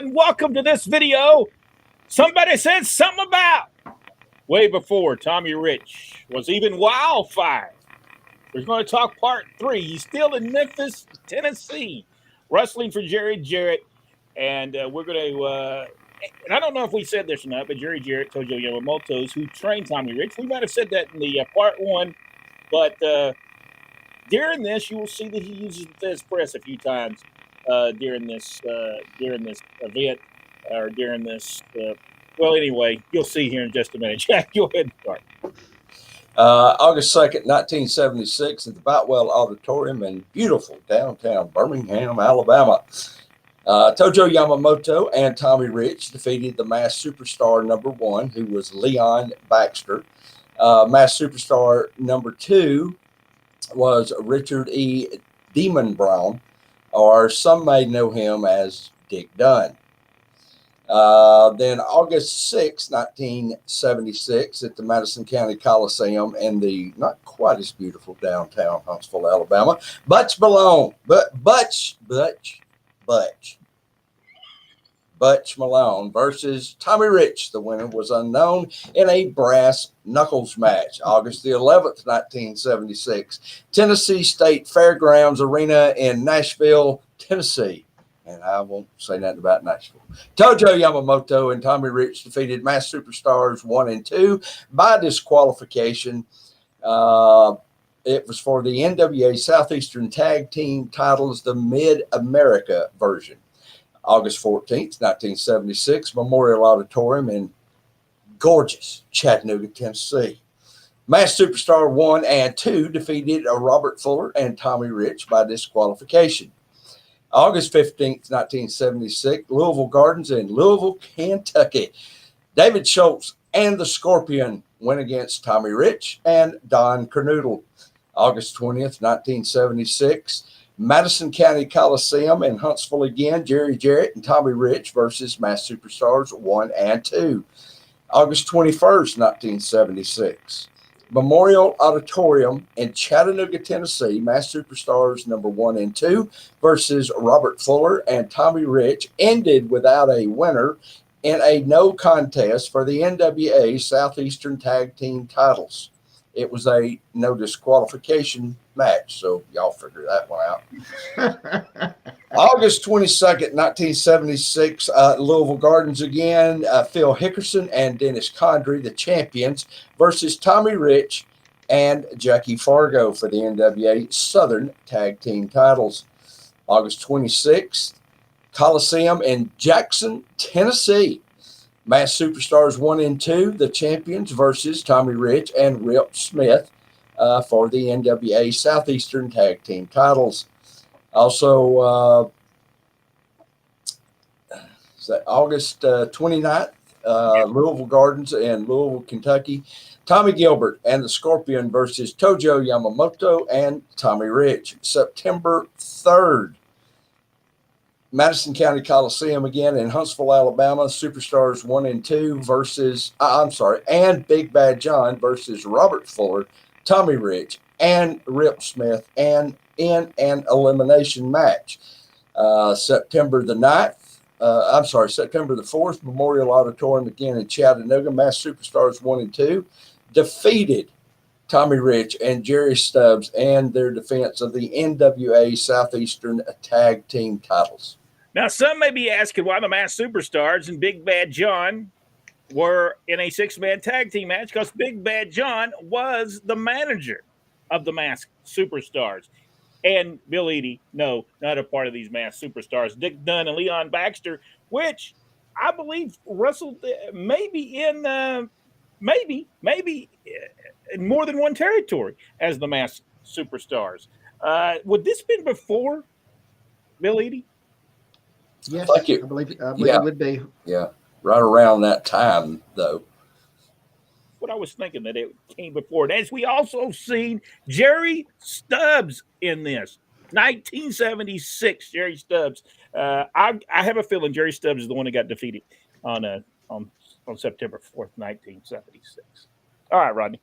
and welcome to this video. Somebody said something about way before Tommy Rich was even wildfire. We're going to talk part 3. He's still in Memphis, Tennessee, wrestling for Jarrett. And we're going to, and I don't know if we said this or not, but Jarrett, Tojo Yamamoto's, who trained Tommy Rich. We might have said that in the part 1, but during this, you will see that he uses the Fez press a few times during this event or during this. Well, anyway, you'll see here in just a minute. Jack, go ahead and start. August 2nd, 1976, at the Boutwell Auditorium in beautiful downtown Birmingham, Alabama. Tojo Yamamoto and Tommy Rich defeated the Masked Superstar number 1, who was Leon Baxter. Masked Superstar number 2 was Richard E. Demon Brown, or some may know him as Dick Dunn. Then August 6, 1976, at the Madison County Coliseum in the not quite as beautiful downtown Huntsville, Alabama, Butch Malone versus Tommy Rich. The winner was unknown in a brass knuckles match. August the 11th, 1976, Tennessee State Fairgrounds Arena in Nashville, Tennessee. And I won't say nothing about Nashville. Tojo Yamamoto and Tommy Rich defeated Masked Superstars 1 and 2 by disqualification. It was for the NWA Southeastern Tag Team titles, the MidAmerica version. August 14th, 1976, Memorial Auditorium in gorgeous Chattanooga, Tennessee. Masked Superstar 1 and 2 defeated Robert Fuller and Tommy Rich by disqualification. August 15th, 1976, Louisville Gardens in Louisville, Kentucky. David Schultz and the Scorpion went against Tommy Rich and Don Kernoodle. August 20th, 1976, Madison County Coliseum in Huntsville again, Jarrett and Tommy Rich versus Masked Superstars 1 and 2. August 21st, 1976, Memorial Auditorium in Chattanooga, Tennessee, Masked Superstars number 1 and 2 versus Robert Fuller and Tommy Rich ended without a winner in a no contest for the NWA Southeastern Tag Team titles. It was a no disqualification match, so y'all figure that one out. August 22nd, 1976, Louisville Gardens again, Phil Hickerson and Dennis Condrey, the champions, versus Tommy Rich and Jackie Fargo for the NWA Southern Tag Team titles. August 26th, Coliseum in Jackson, Tennessee. Masked Superstars 1 and 2, the champions versus Tommy Rich and Rip Smith for the NWA Southeastern Tag Team titles. Also, August 29th, Louisville Gardens in Louisville, Kentucky. Tommy Gilbert and the Scorpion versus Tojo Yamamoto and Tommy Rich. September 3rd, Madison County Coliseum again in Huntsville, Alabama. Superstars 1 and 2 versus, and Big Bad John versus Robert Fuller, Tommy Rich, and Rip Smith, and in an elimination match. September the 4th, Memorial Auditorium again in Chattanooga. Masked Superstars 1 and 2 defeated Tommy Rich and Jerry Stubbs and their defense of the NWA Southeastern Tag Team titles. Now, some may be asking why the Masked Superstars and Big Bad John were in a 6-man tag team match, because Big Bad John was the manager of the Masked Superstars. And Bill Eadie, no, not a part of these Masked Superstars. Dick Dunn and Leon Baxter, which I believe wrestled maybe in more than one territory as the Masked Superstars. Would this been before Bill Eadie? Yes, I believe it would be. Yeah, right around that time, though. What I was thinking, that it came before. And as we also seen Jerry Stubbs in this 1976, Jerry Stubbs. I have a feeling Jerry Stubbs is the one that got defeated on September 4th, 1976. All right, Rodney.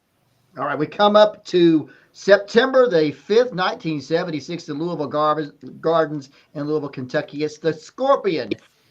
All right, we come up to September the 5th, 1976, in Louisville Gardens in Louisville, Kentucky. It's the Scorpion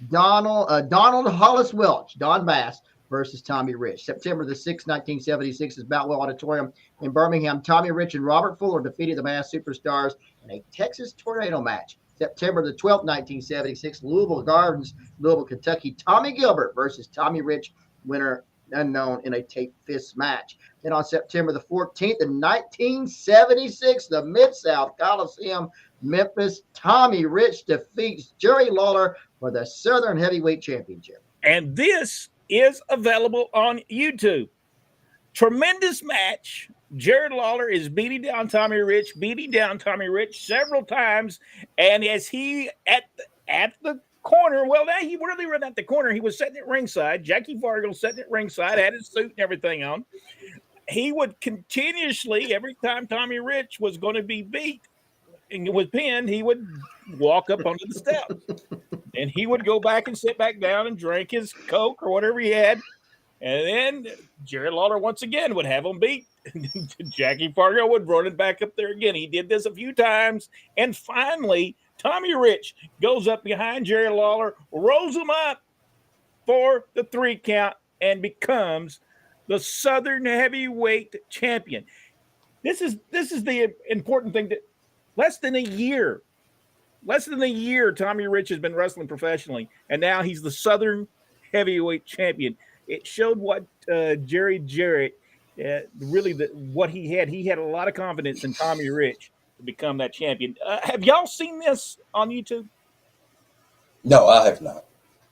Donald Hollis Welch, Don Bass versus Tommy Rich. September the 6th, 1976 is Boutwell Auditorium in Birmingham. Tommy Rich and Robert Fuller defeated the Mass Superstars in a Texas Tornado match. September the 12th, 1976, Louisville Gardens, Louisville, Kentucky. Tommy Gilbert versus Tommy Rich, winner unknown, in a tape fist match. Then on September the 14th, in 1976, the Mid-South Coliseum, Memphis, Tommy Rich defeats Jerry Lawler for the Southern Heavyweight Championship. And this is available on YouTube. Tremendous match. Jared Lawler is beating down Tommy Rich several times. And as he at the corner, well, now he really ran at the corner. He was sitting at ringside. Jackie Fargo sitting at ringside, had his suit and everything on. He would continuously, every time Tommy Rich was going to be beat and was pinned, he would walk up onto the steps. And he would go back and sit back down and drink his Coke or whatever he had. And then Jared Lawler once again would have him beat. Jackie Fargo would run it back up there again. He did this a few times. And finally, Tommy Rich goes up behind Jared Lawler, rolls him up for the 3 count, and becomes the Southern Heavyweight Champion. This is the important thing. That less than a year, Tommy Rich has been wrestling professionally, and now he's the Southern Heavyweight Champion. It showed what Jarrett, what he had. He had a lot of confidence in Tommy Rich to become that champion. Have y'all seen this on YouTube? No, I have not.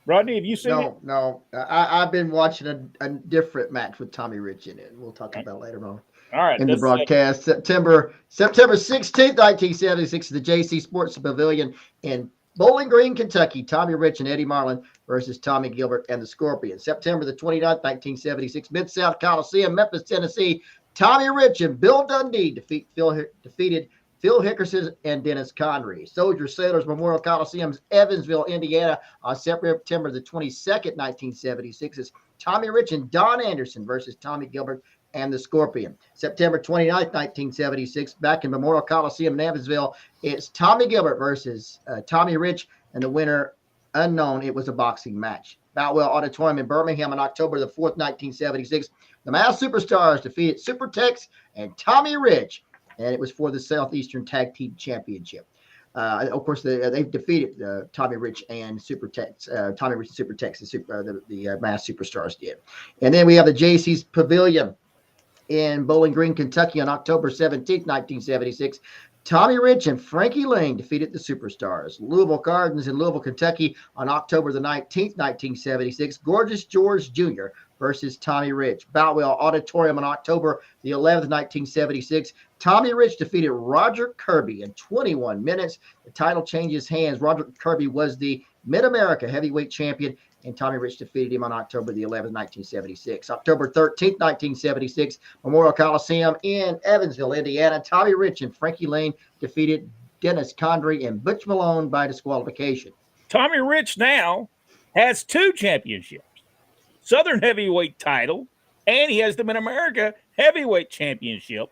Rodney, have you seen it? No. I've been watching a different match with Tommy Rich in it. We'll talk about it later on. All right. In the broadcast, September 16th, 1976, the JC Sports Pavilion in Bowling Green, Kentucky. Tommy Rich and Eddie Marlin versus Tommy Gilbert and the Scorpions. September the 29th, 1976, Mid-South Coliseum, Memphis, Tennessee. Tommy Rich and Bill Dundee defeated Phil Hickerson and Dennis Connery. Soldier Sailors Memorial Coliseum, Evansville, Indiana, on September the 22nd, 1976, is Tommy Rich and Don Anderson versus Tommy Gilbert and the Scorpion. September 29th, 1976, back in Memorial Coliseum in Evansville, it's Tommy Gilbert versus Tommy Rich, and the winner unknown. It was a boxing match. Boutwell Auditorium in Birmingham on October the 4th, 1976, the Mass Superstars defeated Super Tex and Tommy Rich, and it was for the Southeastern Tag Team Championship. Of course, they defeated Tommy Rich and Super Tex. Tommy Rich and Super Tex, the Mass Superstars did. And then we have the JC's Pavilion in Bowling Green, Kentucky on October 17th, 1976. Tommy Rich and Frankie Lane defeated the Superstars. Louisville Gardens in Louisville, Kentucky on October the 19th, 1976. Gorgeous George Jr. versus Tommy Rich. Boutwell Auditorium on October the 11th, 1976. Tommy Rich defeated Roger Kirby in 21 minutes. The title changes hands. Roger Kirby was the MidAmerica heavyweight champion, and Tommy Rich defeated him on October the 11th, 1976. October 13th, 1976, Memorial Coliseum in Evansville, Indiana. Tommy Rich and Frankie Lane defeated Dennis Condrey and Butch Malone by disqualification. Tommy Rich now has 2 championships, Southern Heavyweight title, and he has the MidAmerica Heavyweight Championship.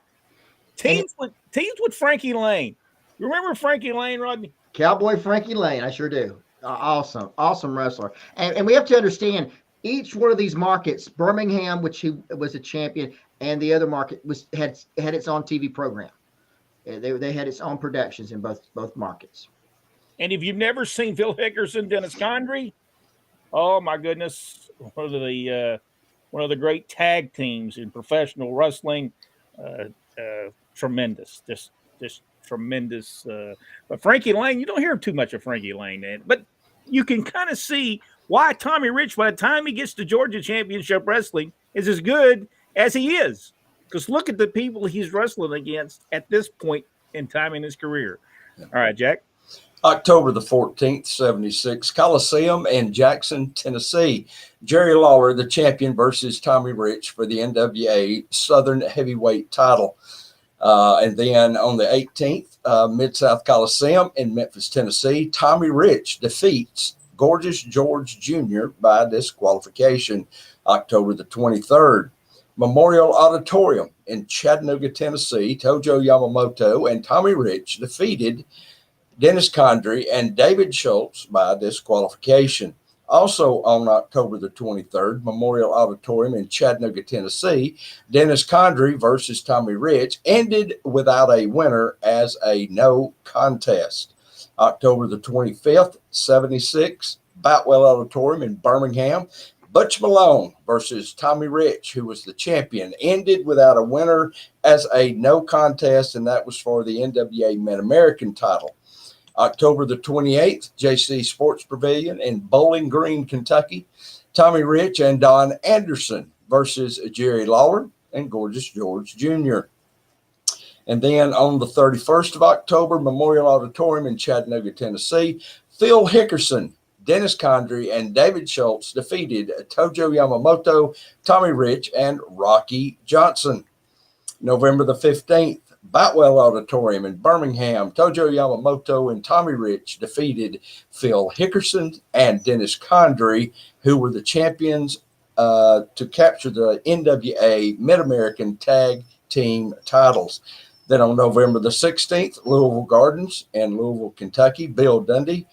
Teams with Frankie Lane. You remember Frankie Lane, Rodney? Cowboy Frankie Lane, I sure do. Awesome wrestler. And we have to understand, each one of these markets, Birmingham, which he was a champion, and the other market had its own TV program. They had its own productions in both markets. And if you've never seen Phil Hickerson, Dennis Condrey, oh my goodness, one of the great tag teams in professional wrestling. Tremendous, just tremendous. But Frankie Lane, you don't hear too much of Frankie Lane, but you can kind of see why Tommy Rich, by the time he gets to Georgia Championship Wrestling, is as good as he is. Because look at the people he's wrestling against at this point in time in his career. All right, Jack. October the 14th, 76, Coliseum in Jackson, Tennessee. Jerry Lawler, the champion, versus Tommy Rich for the NWA Southern Heavyweight title. And then on the 18th, Mid-South Coliseum in Memphis, Tennessee, Tommy Rich defeats Gorgeous George Jr. by disqualification. October the 23rd, Memorial Auditorium in Chattanooga, Tennessee, Tojo Yamamoto and Tommy Rich defeated Dennis Condrey and David Schultz by disqualification. Also on October the 23rd, Memorial Auditorium in Chattanooga, Tennessee, Dennis Condrey versus Tommy Rich ended without a winner as a no contest. October the 25th, 76, Boutwell Auditorium in Birmingham, Butch Malone versus Tommy Rich, who was the champion, ended without a winner as a no contest, and that was for the NWA Mid-American title. October the 28th, JC Sports Pavilion in Bowling Green, Kentucky, Tommy Rich and Don Anderson versus Jerry Lawler and Gorgeous George Jr. And then on the 31st of October, Memorial Auditorium in Chattanooga, Tennessee, Phil Hickerson, Dennis Condrey, and David Schultz defeated Tojo Yamamoto, Tommy Rich, and Rocky Johnson. November the 15th, Boutwell Auditorium in Birmingham, Tojo Yamamoto and Tommy Rich defeated Phil Hickerson and Dennis Condrey, who were the champions to capture the NWA Mid-American Tag Team titles. Then on November the 16th, Louisville Gardens in Louisville, Kentucky, Bill Dundee,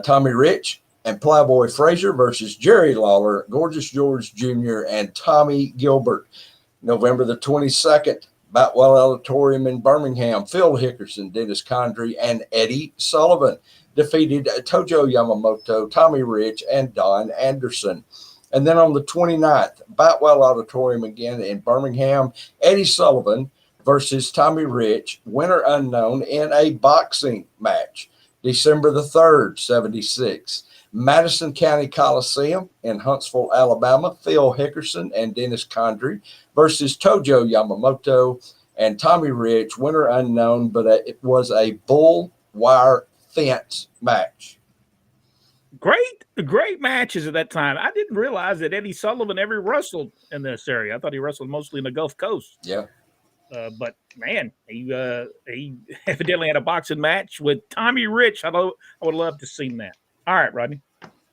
Tommy Rich, and Playboy Frazier versus Jerry Lawler, Gorgeous George Jr., and Tommy Gilbert. November the 22nd, Boutwell Auditorium in Birmingham, Phil Hickerson, Dennis Condrey, and Eddie Sullivan defeated Tojo Yamamoto, Tommy Rich, and Don Anderson. And then on the 29th, Boutwell Auditorium again in Birmingham, Eddie Sullivan versus Tommy Rich, winner unknown, in a boxing match. December the 3rd, 76, Madison County Coliseum in Huntsville, Alabama, Phil Hickerson and Dennis Condrey versus Tojo Yamamoto and Tommy Rich, winner unknown, but it was a bull wire fence match. Great matches at that time. I didn't realize that Eddie Sullivan ever wrestled in this area. I thought he wrestled mostly in the Gulf Coast. Yeah. But man, he evidently had a boxing match with Tommy Rich. I would love to see that. All right, Rodney.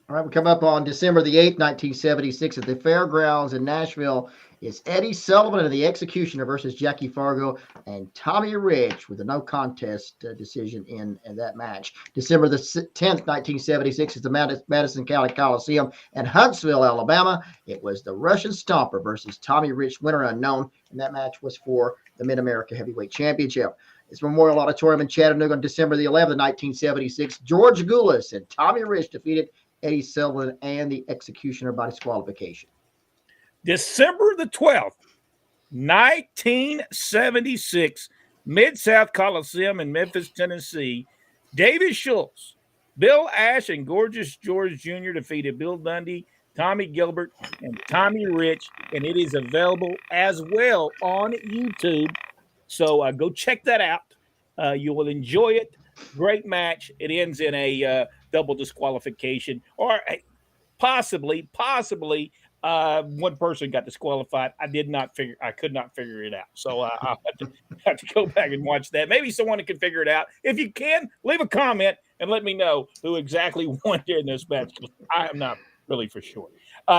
All right, we come up on December the 8th, 1976 at the Fairgrounds in Nashville. It's Eddie Sullivan and the Executioner versus Jackie Fargo and Tommy Rich with a no contest decision in that match. December the 10th, 1976 is the Madison County Coliseum in Huntsville, Alabama. It was the Russian Stomper versus Tommy Rich, winner unknown, and that match was for the Mid-America Heavyweight Championship. It's Memorial Auditorium in Chattanooga on December the 11th, 1976. George Goulas and Tommy Rich defeated Eddie Sullivan and the Executioner by disqualification. December the 12th, 1976, Mid-South Coliseum in Memphis, Tennessee. David Schultz, Bill Ash, and Gorgeous George Jr. defeated Bill Dundee, Tommy Gilbert, and Tommy Rich, and it is available as well on YouTube. So go check that out. You will enjoy it. Great match. It ends in a double disqualification, or possibly one person got disqualified. I could not figure it out. So I'll have to go back and watch that. Maybe someone can figure it out. If you can, leave a comment and let me know who exactly won during this match. I am not really for sure.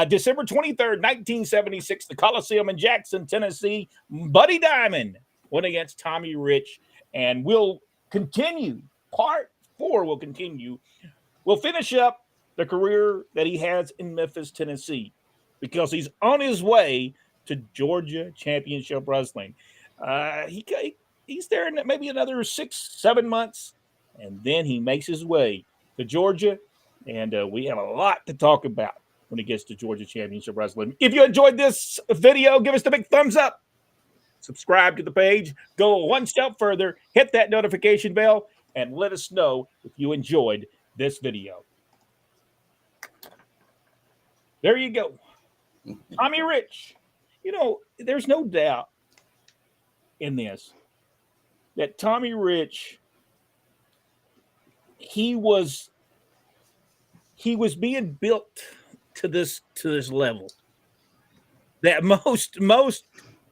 December 23rd, 1976, the Coliseum in Jackson, Tennessee. Buddy Diamond went against Tommy Rich, and we'll continue. Part 4 will continue. We'll finish up the career that he has in Memphis, Tennessee, because he's on his way to Georgia Championship Wrestling. He's there in maybe another 6-7 months, and then he makes his way to Georgia, and we have a lot to talk about when he gets to Georgia Championship Wrestling. If you enjoyed this video, give us the big thumbs up. Subscribe to the page. Go one step further. Hit that notification bell, and let us know if you enjoyed this video. There you go. Tommy Rich. You know, there's no doubt in this that Tommy Rich, he was being built to this level that most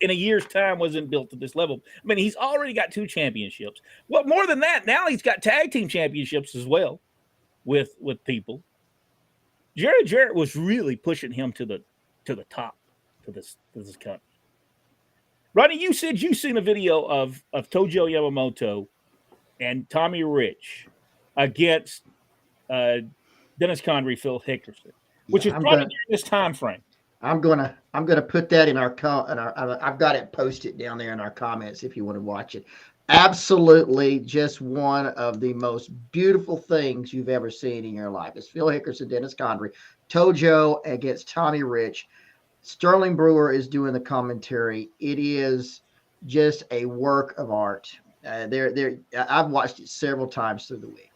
in a year's time wasn't built to this level. I mean, he's already got 2 championships. Well, more than that, now he's got tag team championships as well with people. Jarrett was really pushing him to the top to this company. Rodney, you said you seen a video of Tojo Yamamoto and Tommy Rich against Dennis Condrey, Phil Hickerson, which is I'm probably gonna during this time frame. I'm gonna put that in our I've got it posted down there in our comments if you want to watch it. Absolutely, just one of the most beautiful things you've ever seen in your life. It's Phil Hickerson, Dennis Condrey, Tojo against Tommy Rich. Sterling Brewer is doing the commentary. It is just a work of art. I've watched it several times through the week,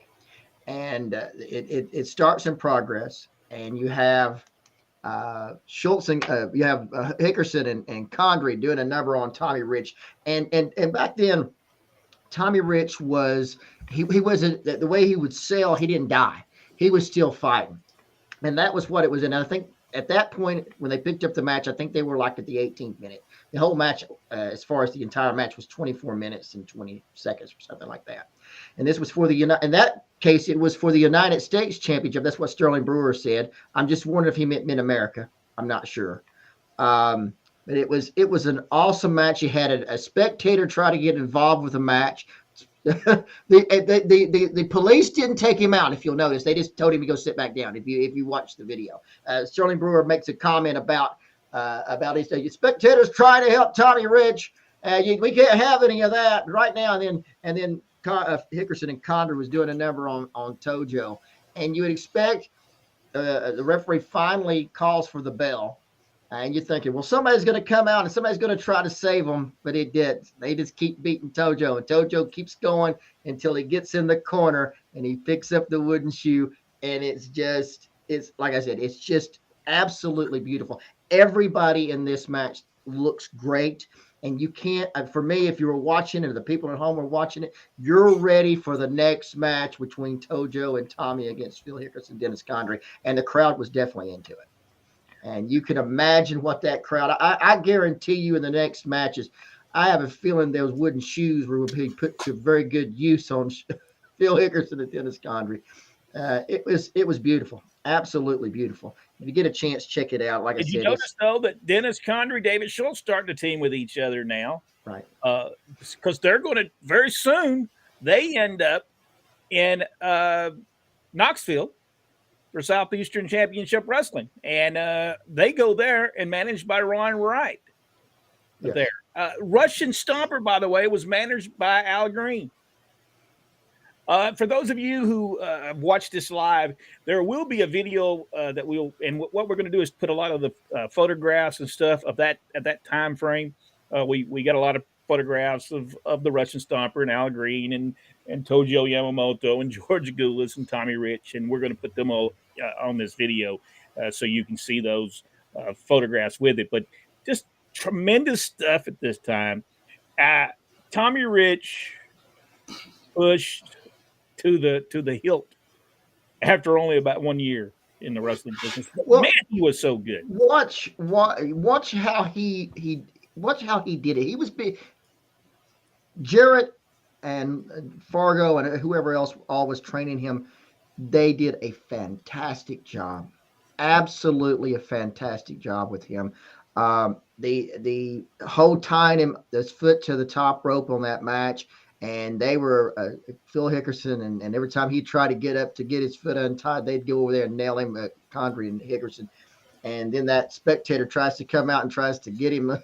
and it starts in progress, and you have Schultz and you have Hickerson and Condrey doing a number on Tommy Rich, and back then Tommy Rich was he wasn't the way he would sell. He didn't die. He was still fighting, and that was what it was. And I think at that point when they picked up the match, I think they were like at the 18th minute. The whole match, as far as the entire match, was 24 minutes and 20 seconds or something like that. And this was for the in that case, it was for the United States Championship. That's what Sterling Brewer said. I'm just wondering if he meant MidAmerica. I'm not sure. But it was an awesome match. You had a spectator try to get involved with the match. The police didn't take him out. If you'll notice, they just told him to go sit back down. If you watch the video, Sterling Brewer makes a comment about his spectators trying to help Tommy Rich. We can't have any of that right now. And then Hickerson and Condrey was doing a number on Tojo, and you would expect the referee finally calls for the bell. And you're thinking, well, somebody's going to come out and somebody's going to try to save them, but it did. They just keep beating Tojo, and Tojo keeps going until he gets in the corner and he picks up the wooden shoe. And it's like I said, it's just absolutely beautiful. Everybody in this match looks great. And you can't, for me, if you were watching and the people at home are watching it, you're ready for the next match between Tojo and Tommy against Phil Hickerson and Dennis Condrey. And the crowd was definitely into it. And you can imagine what that crowd, I guarantee you in the next matches, I have a feeling those wooden shoes will be put to very good use on Phil Hickerson and Dennis Condrey. It was beautiful. Absolutely beautiful. If you get a chance, check it out. Like I said, you notice though that Dennis Condrey, David Schultz starting to team with each other now, right? Because they're going to very soon. They end up in Knoxville for Southeastern Championship Wrestling, and they go there and managed by Ron Wright. Yes. There, Russian Stomper, by the way, was managed by Al Green. For those of you who have watched this live, there will be a video that and what we're going to do is put a lot of the photographs and stuff of that at that time frame. We got a lot of photographs of the Russian Stomper and Al Green and Tojo Yamamoto and George Goulas and Tommy Rich, and we're going to put them all on this video so you can see those photographs with it. But just tremendous stuff at this time. Tommy Rich pushed to the hilt after only about 1 year in the wrestling business. Well, man, he was so good. Watch how he did it. He was big. Jarrett and Fargo and whoever else all was training him. They did a fantastic job. Absolutely a fantastic job with him. The whole tying his foot to the top rope on that match. And they were Phil Hickerson, and every time he tried to get up to get his foot untied, they'd go over there and nail him, Condrey and Hickerson. And then that spectator tries to come out and tries to get him,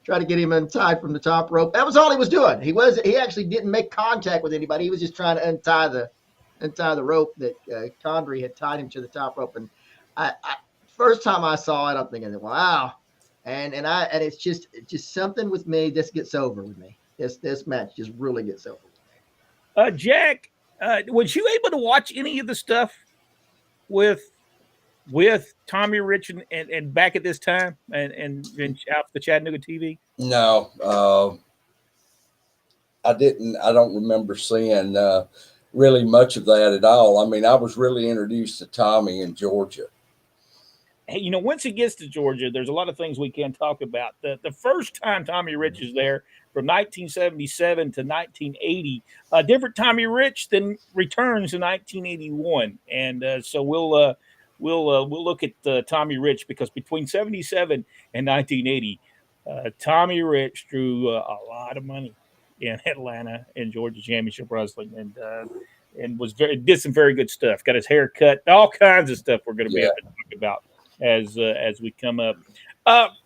try to get him untied from the top rope. That was all he was doing. He actually didn't make contact with anybody. He was just trying to untie the rope that Condrey had tied him to the top rope. And I first time I saw it, I'm thinking, wow. And it's just something with me. This gets over with me. This match just really gets over. Jack, was you able to watch any of the stuff with Tommy Rich and back at this time and out the Chattanooga TV? No, I didn't. I don't remember seeing really much of that at all. I mean, I was really introduced to Tommy in Georgia. Hey, once he gets to Georgia, there's a lot of things we can talk about. The first time Tommy Rich is there, from 1977 to 1980, a different Tommy Rich then returns in 1981, and so we'll look at Tommy Rich, because between 77 and 1980, Tommy Rich drew a lot of money in Atlanta and Georgia Championship Wrestling, and did some very good stuff. Got his hair cut, all kinds of stuff we're going to be able to talk about as we come up.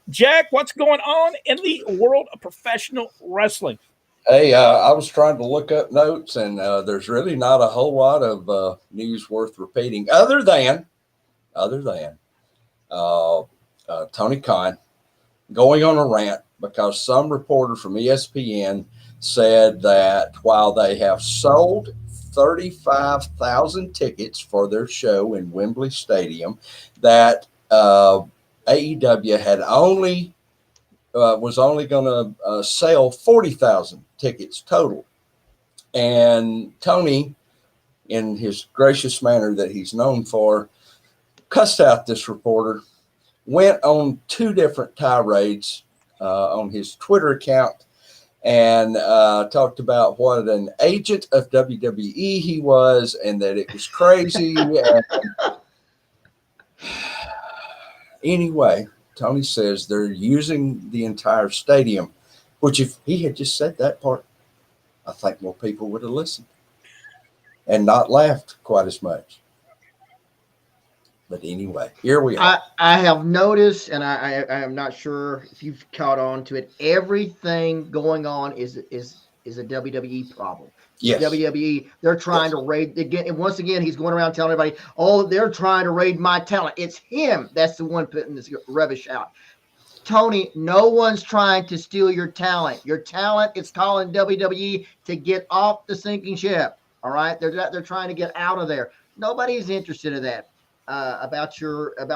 Jack, what's going on in the world of professional wrestling? Hey, I was trying to look up notes, and there's really not a whole lot of news worth repeating, other than Tony Khan going on a rant because some reporter from ESPN said that while they have sold 35,000 tickets for their show in Wembley Stadium, that AEW had was only going to sell 40,000 tickets total. And Tony, in his gracious manner that he's known for, cussed out this reporter, went on 2 different tirades on his Twitter account, and talked about what an agent of WWE he was, and that it was crazy. Anyway, Tony says they're using the entire stadium, which if he had just said that part, I think more people would have listened and not laughed quite as much. But anyway, here we are. I have noticed, and I am not sure if you've caught on to it. Everything going on is a WWE problem. Yes. WWE, they're trying to raid again. And once again, he's going around telling everybody, oh, they're trying to raid my talent. It's him. That's the one putting this rubbish out. Tony, no one's trying to steal your talent. Your talent is calling WWE to get off the sinking ship. All right. They're trying to get out of there. Nobody's interested in that. About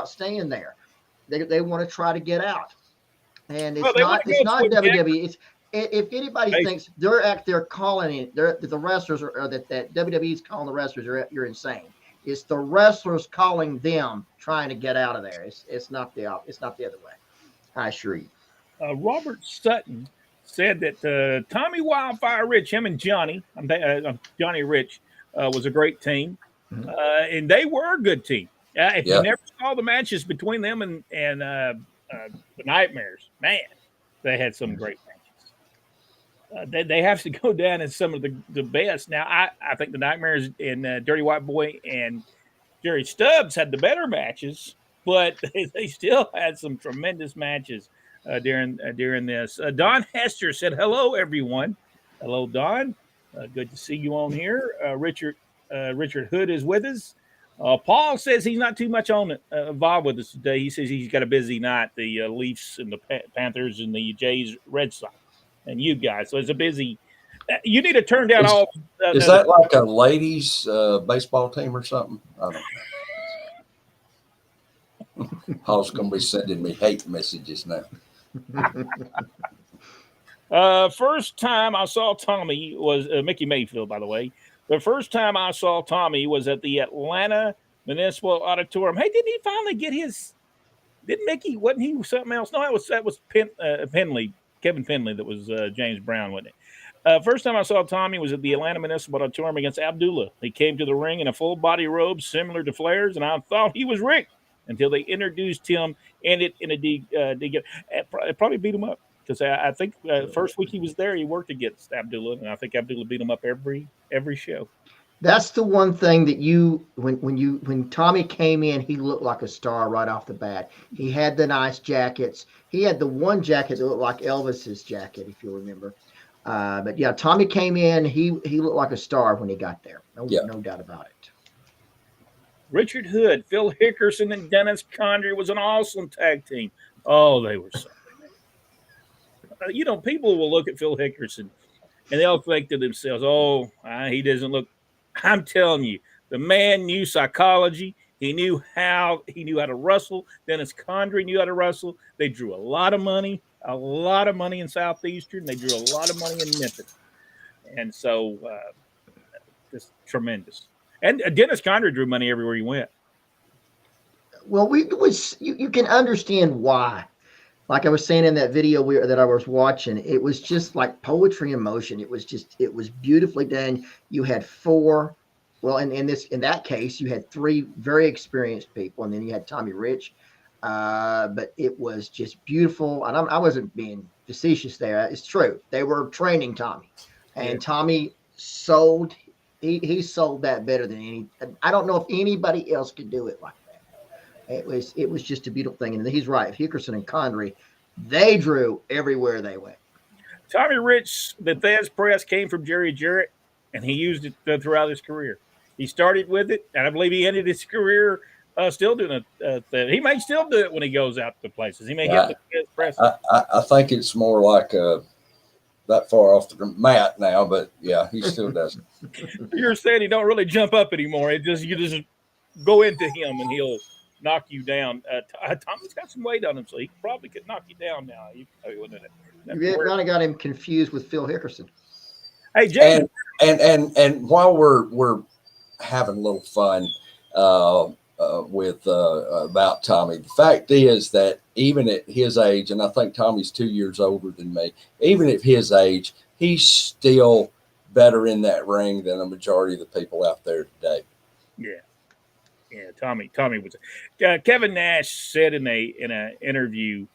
staying there. They want to try to get out. And it's not WWE. It's if anybody thinks they're calling it, the wrestlers are that WWE's calling the wrestlers, you're insane. It's the wrestlers calling them trying to get out of there. It's not the other way. I assure you. Robert Sutton said that Tommy Wildfire Rich, him and Johnny Rich, was a great team, and they were a good team. If you never saw the matches between them and the Nightmares, man, they had some great matches. They have to go down as some of the best. Now, I think the Nightmares and Dirty White Boy and Jerry Stubbs had the better matches, but they still had some tremendous matches during this. Don Hester said, hello, everyone. Hello, Don. Good to see you on here. Richard Hood is with us. Paul says he's not too much involved with us today. He says he's got a busy night. The Leafs and the Panthers and the Jays, Red Sox, and you guys. So it's a busy. You need to turn down all. Is that like a ladies' baseball team or something? I don't know. Paul's going to be sending me hate messages now. First time I saw Tommy was Mickey Mayfield, by the way. The first time I saw Tommy was at the Atlanta Municipal Auditorium. Hey, didn't he finally get his? Didn't Mickey? Wasn't he something else? No, that was Penley, Kevin Penley. That was James Brown, wasn't it? First time I saw Tommy was at the Atlanta Municipal Auditorium against Abdullah. He came to the ring in a full body robe similar to Flair's, and I thought he was Rick until they introduced him and it in it probably beat him up. Because I think first week he was there, he worked against Abdullah, and I think Abdullah beat him up every show. That's the one thing that when Tommy came in, he looked like a star right off the bat. He had the nice jackets. He had the one jacket that looked like Elvis's jacket, if you remember. But yeah, Tommy came in. He looked like a star when he got there. No doubt about it. Richard Hood, Phil Hickerson, and Dennis Condrey was an awesome tag team. Oh, they were so. People will look at Phil Hickerson and they'll think to themselves, oh, he doesn't look. I'm telling you, the man knew psychology. He knew how to wrestle. Dennis Condrey knew how to wrestle. They drew a lot of money in Southeastern. They drew a lot of money in Memphis. And so just tremendous. And Dennis Condrey drew money everywhere he went. Well, you can understand why. Like I was saying in that video that I was watching, it was just like poetry in motion. It was beautifully done. You had four. Well, in that case, you had three very experienced people, and then you had Tommy Rich. But it was just beautiful. And I wasn't being facetious there. It's true. They were training Tommy, and Tommy sold He sold that better than any. I don't know if anybody else could do it like that. It was just a beautiful thing. And he's right. Hickerson and Condrey, they drew everywhere they went. Tommy Rich, the Thez press came from Jerry Jarrett, and he used it throughout his career. He started with it, and I believe he ended his career still doing it. He may still do it when he goes out to places. He may hit the Thez press. I think it's more like that far off the mat now, but yeah, he still does it. You're saying he don't really jump up anymore. You just go into him, and he'll knock you down. Tommy's got some weight on him, so he probably could knock you down now. You really got him confused with Phil Hickerson. Hey, James. And while we're having a little fun with about Tommy, the fact is that even at his age, and I think Tommy's 2 years older than me, even at his age, he's still better in that ring than a majority of the people out there today. Yeah, Tommy was. Kevin Nash said in a interview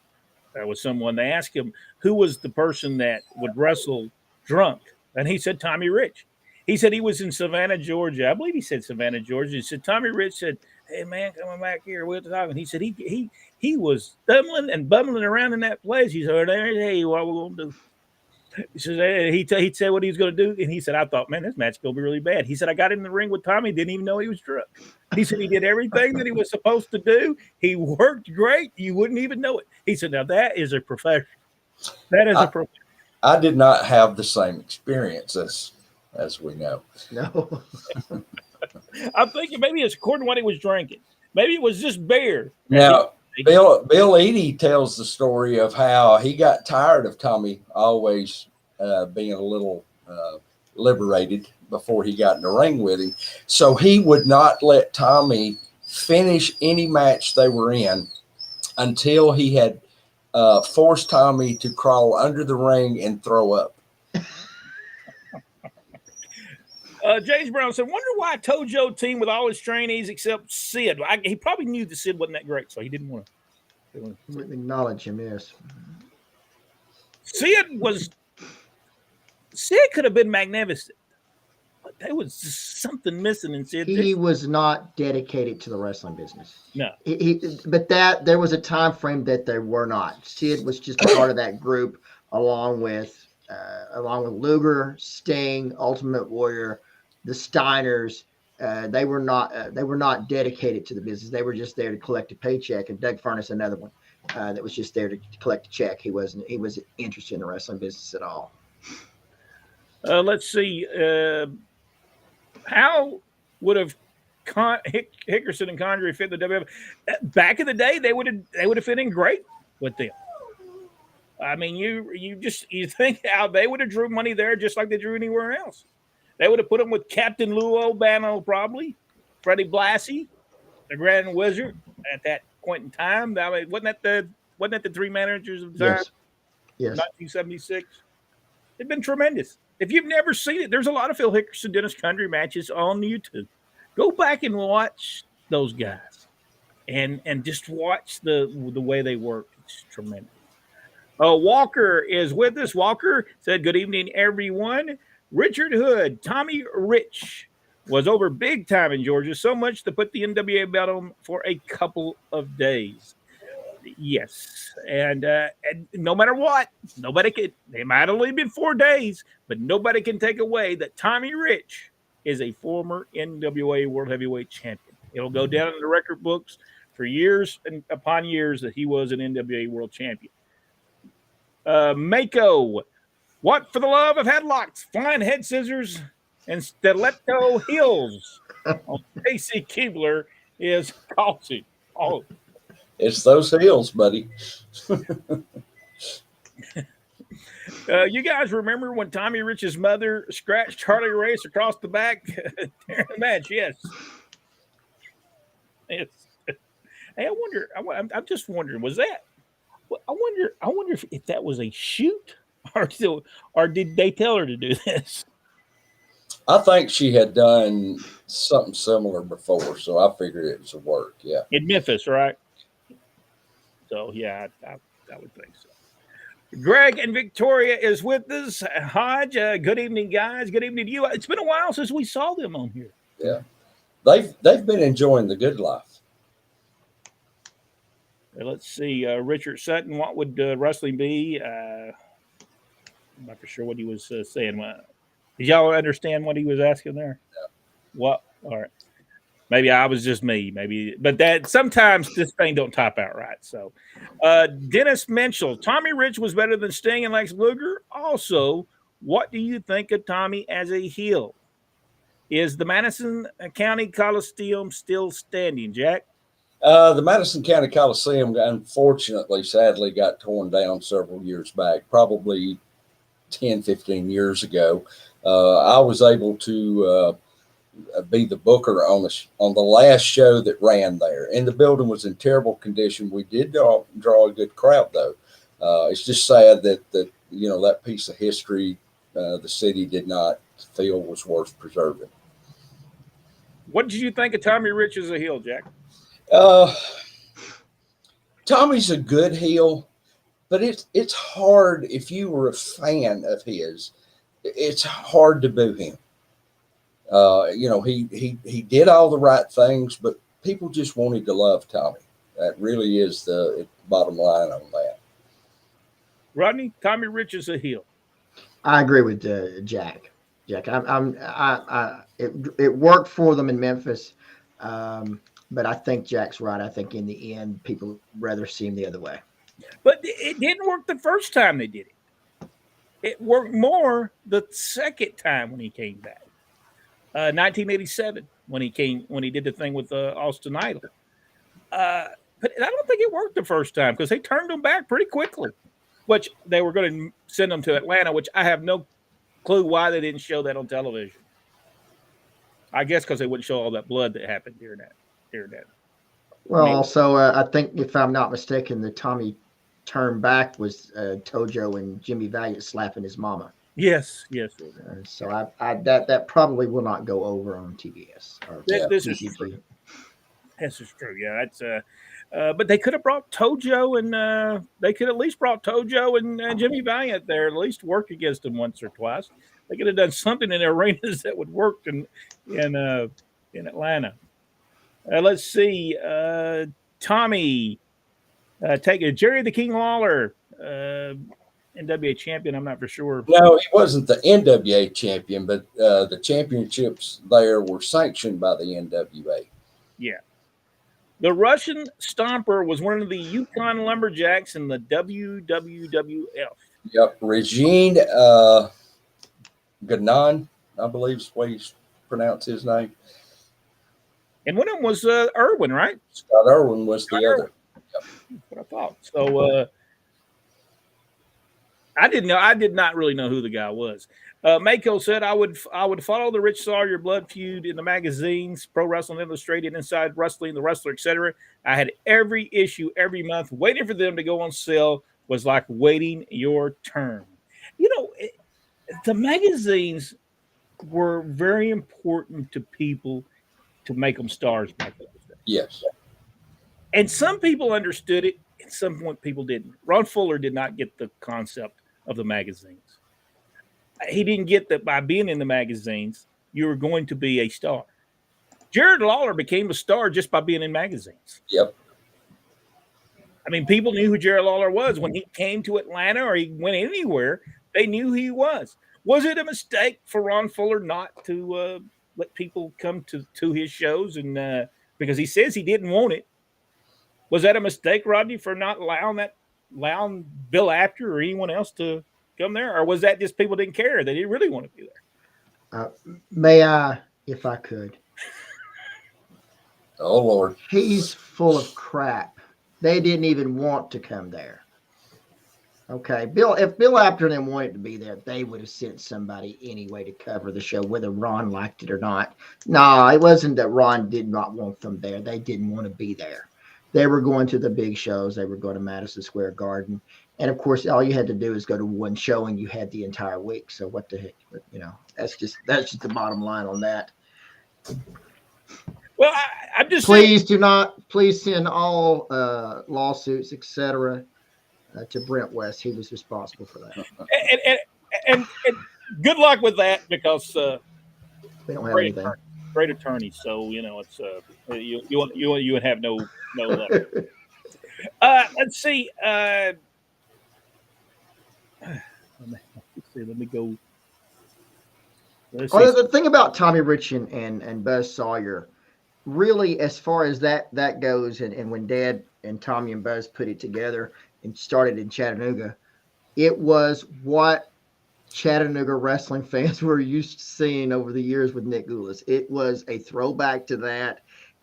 with someone, they asked him who was the person that would wrestle drunk, and he said Tommy Rich. He said he was in Savannah, Georgia. I believe he said Savannah, Georgia. He said Tommy Rich said, "Hey man, come back here. We'll talk." And he said he was stumbling and bumbling around in that place. He said, "Hey, what we gonna do?" He said he said what he was going to do, and he said, "I thought, man, this match is going to be really bad." He said, "I got in the ring with Tommy, didn't even know he was drunk." He said he did everything that he was supposed to do. He worked great. You wouldn't even know it. He said, "Now that is a professional. That is a professional." I did not have the same experience as we know. No. I'm thinking maybe it's according to what he was drinking. Maybe it was just beer. Now, Bill Eadie tells the story of how he got tired of Tommy always being a little liberated before he got in the ring with him. So he would not let Tommy finish any match they were in until he had forced Tommy to crawl under the ring and throw up. James Brown said, "Wonder why Tojo teamed with all his trainees except Sid." He probably knew that Sid wasn't that great, so he didn't want to acknowledge him. Yes, Sid could have been magnificent, but there was just something missing in Sid. He was not dedicated to the wrestling business. No, but there was a time frame that they were not. Sid was just part of that group, along with Luger, Sting, Ultimate Warrior, the Steiners. They were not dedicated to the business. They were just there to collect a paycheck. And Doug Furnace, another one that was just there to collect a check. He wasn't interested in the wrestling business at all. Let's see. How would have Hickerson and Condrey fit in the WWF? Back in the day, they would have fit in great with them. I mean, you think how they would have drew money there just like they drew anywhere else. They would have put them with Captain Lou Albano, probably Freddy Blessing, the Grand Wizard at that point in time. I mean, wasn't that the three managers of the time? Yes. 1976. It's been tremendous. If you've never seen it, there's a lot of Phil Hickerson Dennis Condrey matches on YouTube. Go back and watch those guys, and just watch the way they work. It's tremendous. Walker is with us. Walker said, "Good evening, everyone." Richard Hood, Tommy Rich was over big time in Georgia, so much to put the NWA belt on for a couple of days. Yes, and no matter what, nobody could. They might have only been 4 days, but nobody can take away that Tommy Rich is a former NWA World Heavyweight Champion. It'll go down in the record books for years and upon years that he was an NWA World Champion. Mako, what for the love of headlocks, flying head scissors, and stiletto heels on Casey Keebler is causing. Oh, it's those heels, buddy. You guys remember when Tommy Rich's mother scratched Harley Race across the back during the match? Yes. Hey, I'm just wondering, was that? I wonder if that was a shoot, or did they tell her to do this? I think she had done something similar before, so I figured it was a work. Yeah, in Memphis, right? So yeah, I would think so. Greg and Victoria is with us. Hodge, good evening, guys. Good evening to you. It's been a while since we saw them on here. Yeah, they've been enjoying the good life. Let's see. Richard Sutton, what would wrestling be? I'm not for sure what he was saying. Did y'all understand what he was asking there? Yeah. What? All right. Maybe I was just me. Maybe, but that sometimes this thing don't top out right. So, Dennis Menschel, Tommy Rich was better than Sting and Lex Luger. Also, what do you think of Tommy as a heel? Is the Madison County Coliseum still standing, Jack? The Madison County Coliseum, unfortunately, sadly, got torn down several years back, probably 10, 15 years ago. I was able to be the booker on the last show that ran there, and the building was in terrible condition. We did draw a good crowd, though. It's just sad that that piece of history the city did not feel was worth preserving. What did you think of Tommy Rich as a heel, Jack? Tommy's a good heel, but it's hard if you were a fan of his. It's hard to boo him. He did all the right things, but people just wanted to love Tommy. That really is the bottom line on that. Rodney, Tommy Rich is a heel. I agree with Jack. Jack, it worked for them in Memphis, but I think Jack's right. I think in the end, people rather see him the other way. But it didn't work the first time they did it. It worked more the second time when he came back. 1987 when he did the thing with Austin Idol. But I don't think it worked the first time because they turned him back pretty quickly, which they were going to send him to Atlanta, which I have no clue why they didn't show that on television. I guess because they wouldn't show all that blood that happened during that. Well, also, I think if I'm not mistaken, the Tommy turn back was Tojo and Jimmy Valiant slapping his mama. Yes. So that probably will not go over on TBS. This is true. This is true. Yeah, that's. But they could have brought Tojo and they could at least brought Tojo and Jimmy Valiant there. At least work against them once or twice. They could have done something in arenas that would work in Atlanta. Let's see. Tommy, take it. Jerry the King Lawler. NWA champion, I'm not for sure. No, he wasn't the NWA champion, but the championships there were sanctioned by the NWA. Yeah. The Russian Stomper was one of the Yukon Lumberjacks in the WWWF. Yep. Regine Ganon, I believe is the way you pronounce his name. And one of them was Irwin, right? Scott Irwin was the other. Yep. That's what I thought. So I did not really know who the guy was. Mako said, I would follow the Rich Sawyer blood feud in the magazines, Pro Wrestling Illustrated, Inside Wrestling, The Wrestler, etc. I had every issue every month waiting for them to go on sale. Was like waiting your turn. The magazines were very important to people to make them stars back then. Yes. And some people understood it, and some people didn't. Ron Fuller did not get the concept of the magazines. He didn't get that by being in the magazines, you were going to be a star. Jared Lawler became a star just by being in magazines. Yep. I mean, people knew who Jared Lawler was when he came to Atlanta or he went anywhere. They knew who he was. Was it a mistake for Ron Fuller not to let people come to his shows and because he says he didn't want it? Was that a mistake, Rodney, for not allowing Bill Apter or anyone else to come there? Or was that just people didn't care? They didn't really want to be there? May I, if I could? Oh, Lord. He's full of crap. They didn't even want to come there. Okay. If Bill Apter and them wanted to be there, they would have sent somebody anyway to cover the show, whether Ron liked it or not. No, it wasn't that Ron did not want them there. They didn't want to be there. They were going to the big shows. They were going to Madison Square Garden. And, of course, all you had to do is go to one show, and you had the entire week. So what the heck? But, that's just the bottom line on that. Well, I'm just please send all lawsuits, etc., to Brent West. He was responsible for that. And good luck with that, because We don't have anything. great attorney. So it's you would have no luck. Let's see. Let me go. The thing about Tommy Rich and Buzz Sawyer, really, as far as that goes, and when Dad and Tommy and Buzz put it together and started in Chattanooga, it was what Chattanooga wrestling fans were used to seeing over the years with Nick Gulas. It was a throwback to that,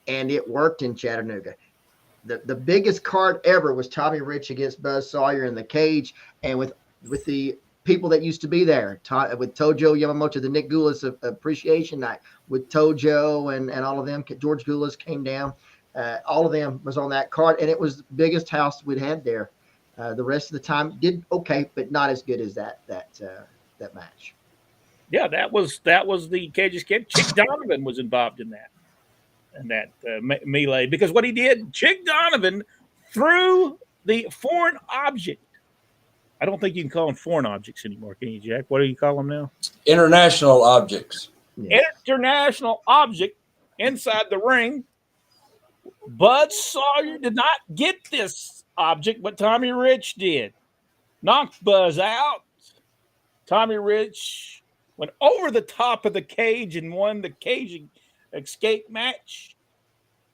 and it worked in Chattanooga. The biggest card ever was Tommy Rich against Buzz Sawyer in the cage, and with the people that used to be there, with Tojo Yamamoto, the Nick Gulas appreciation night with Tojo and all of them. George Gulas came down. All of them was on that card, and it was the biggest house we'd had there. The rest of the time did okay, but not as good as that match. Yeah, that was the Cage's kid. Chick Donovan was involved in that melee, because what he did, Chick Donovan threw the foreign object. I don't think you can call them foreign objects anymore, can you, Jack? What do you call them now? International objects. Yeah. International object inside the ring. Bud Sawyer did not get this object, but Tommy Rich did. Knocked Buzz out. Tommy Rich went over the top of the cage and won the cage escape match.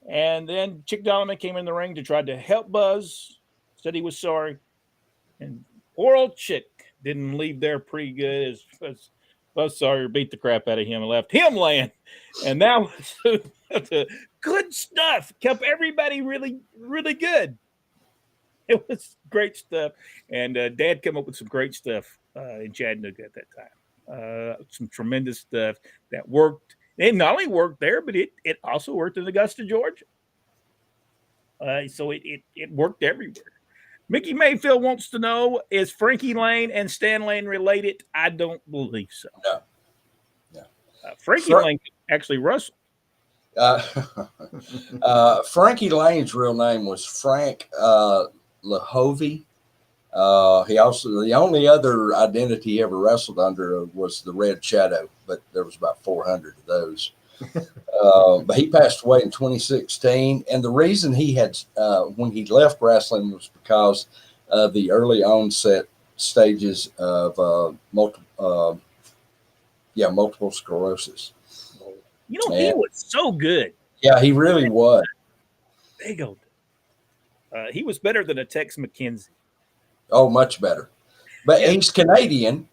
And then Chick Donovan came in the ring to try to help Buzz. Said he was sorry. And poor old Chick didn't leave there pretty good, as Buzz Sawyer beat the crap out of him and left him laying. And that was good stuff. Kept everybody really, really good. It was great stuff. And Dad came up with some great stuff in Chattanooga at that time. Some tremendous stuff that worked. It not only worked there, but it also worked in Augusta, Georgia. So it worked everywhere. Mickey Mayfield wants to know, is Frankie Lane and Stan Lane related? I don't believe so. No. Frankie Lane actually wrestled. Frankie Lane's real name was Frank Lahovey. He also, the only other identity he ever wrestled under was the Red Shadow, but there was about 400 of those. But he passed away in 2016, and the reason he had when he left wrestling was because of the early onset stages of multiple sclerosis. He was so good. Yeah, he really was. Big old. He was better than a Tex McKenzie. Oh, much better. But he's Canadian.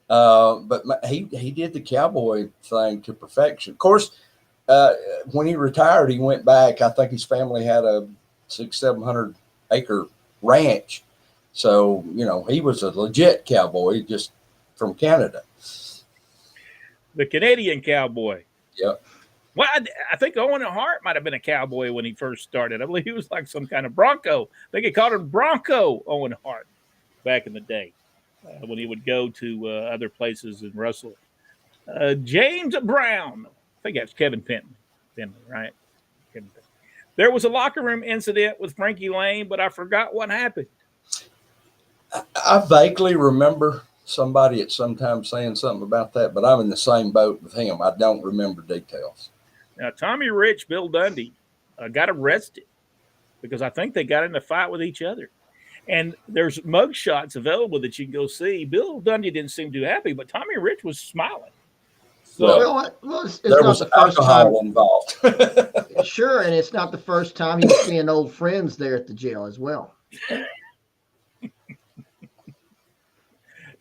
But he did the cowboy thing to perfection. Of course, when he retired, he went back. I think his family had a 600-700 acre ranch. So, he was a legit cowboy just from Canada. The Canadian cowboy. Yep. Well, I think Owen Hart might have been a cowboy when he first started. I believe he was like some kind of Bronco. I think they called him Bronco Owen Hart back in the day when he would go to other places and wrestle. James Brown. I think that's Kevin Penton, right? Kevin Penton. There was a locker room incident with Frankie Lane, but I forgot what happened. I vaguely remember somebody at some time saying something about that, but I'm in the same boat with him. I don't remember details. Now, Tommy Rich, Bill Dundee got arrested because I think they got in a fight with each other. And there's mug shots available that you can go see. Bill Dundee didn't seem too happy, but Tommy Rich was smiling. So, it's there not was the first alcohol time involved. Sure, and it's not the first time he was seeing old friends there at the jail as well.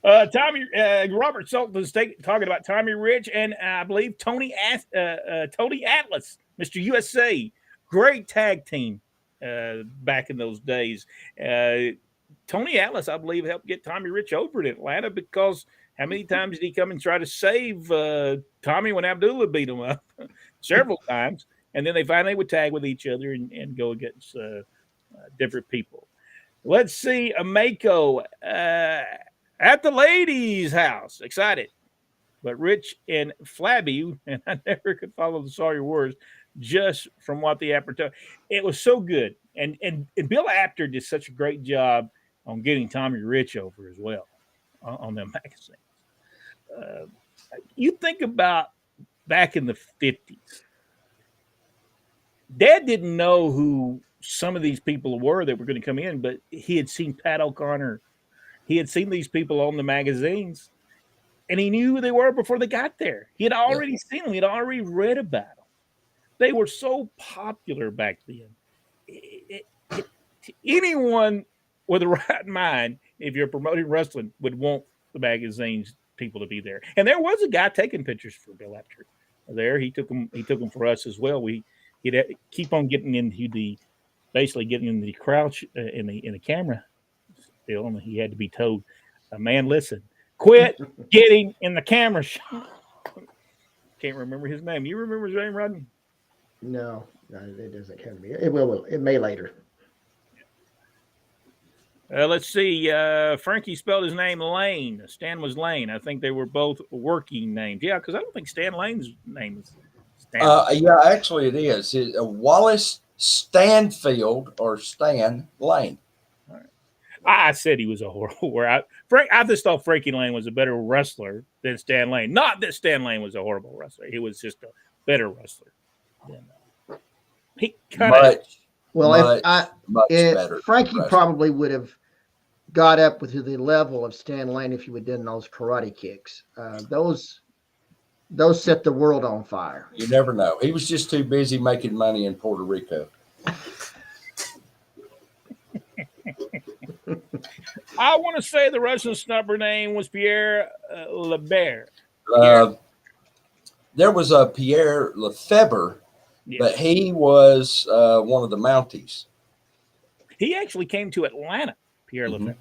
Robert Sultan's talking about Tommy Rich and I believe Tony Atlas, Mr. USA, great tag team back in those days. Tony Atlas, I believe, helped get Tommy Rich over in Atlanta because how many times did he come and try to save Tommy when Abdullah beat him up? Several times. And then they finally would tag with each other and go against different people. Let's see, Mako at the ladies' house. Excited. But Rich and Flabby, and I never could follow the Sawyer words just from what the Apter. It was so good. And Bill Apter did such a great job on getting Tommy Rich over as well on them magazines. You think about back in the 50s, Dad didn't know who some of these people were that were going to come in, but he had seen Pat O'Connor. He had seen these people on the magazines, and he knew who they were before they got there. He had already seen them. He had already read about them. They were so popular back then. Anyone with a right mind, if you're promoting wrestling, would want the magazines people to be there. And there was a guy taking pictures for Bill after there. He took them for us as well. He'd keep on getting into the crouch in the camera still, and he had to be told, man, listen, quit getting in the camera shot. Can't remember his name. You remember his name, Rodney? No, it doesn't come to me. It will. It may later. Let's see. Frankie spelled his name Lane. Stan was Lane. I think they were both working names. Yeah, because I don't think Stan Lane's name is Stan. Yeah, actually it is. Wallace Stanfield or Stan Lane. I said he was a horrible word. I just thought Frankie Lane was a better wrestler than Stan Lane. Not that Stan Lane was a horrible wrestler. He was just a better wrestler. He kind of if Frankie probably would have got up to the level of Stan Lane if he would have done those karate kicks. Those set the world on fire. You never know. He was just too busy making money in Puerto Rico. I want to say the Russian snubber name was Pierre Lebert. There was a Pierre Lefebvre, but he was one of the Mounties. He actually came to Atlanta, Pierre Lefebvre.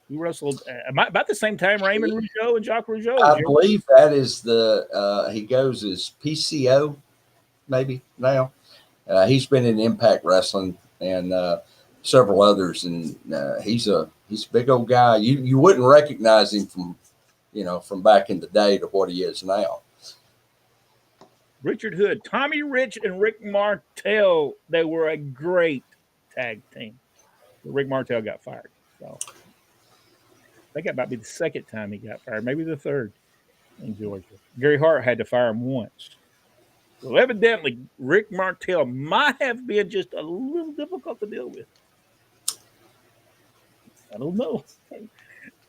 He wrestled about the same time Raymond Rougeau and Jacques Rougeau. I believe that is he goes as PCO, maybe now. He's been in Impact Wrestling and several others, and he's a big old guy. You wouldn't recognize him from back in the day to what he is now. Richard Hood, Tommy Rich, and Rick Martel. They were a great tag team. Rick Martel got fired. So I think that might be the second time he got fired, maybe the third in Georgia. Gary Hart had to fire him once. So evidently, Rick Martel might have been just a little difficult to deal with. I don't know.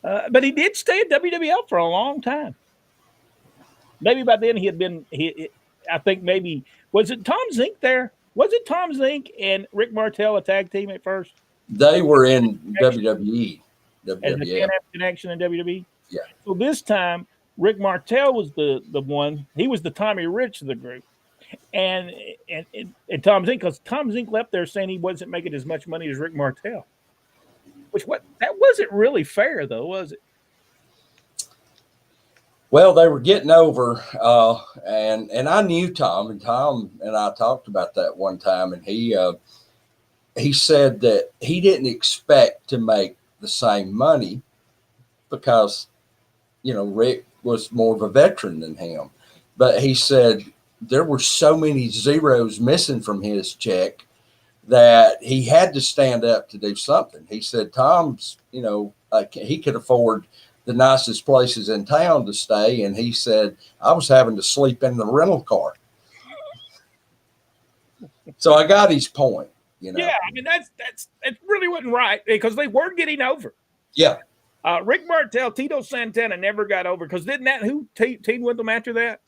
But he did stay at WWL for a long time. Maybe by then he had been, I think maybe, was it Tom Zink there? Was it Tom Zink and Rick Martel a tag team at first? They were in WWE. And the Can-Am Connection in WWE? Yeah. So this time, Rick Martel was the one. He was the Tommy Rich of the group. And Tom Zink, because Tom Zink left there saying he wasn't making as much money as Rick Martel. That wasn't really fair, though, was it? Well, they were getting over, and I knew Tom, and Tom and I talked about that one time, and he said that he didn't expect to make the same money because, Rick was more of a veteran than him. But he said there were so many zeros missing from his check that he had to stand up to do something. He said Tom's, he could afford the nicest places in town to stay. And he said, I was having to sleep in the rental car. So I got his point, Yeah, I mean, it really wasn't right because they were getting over. Yeah. Rick Martel, Tito Santana never got over because didn't that who teamed with them after that?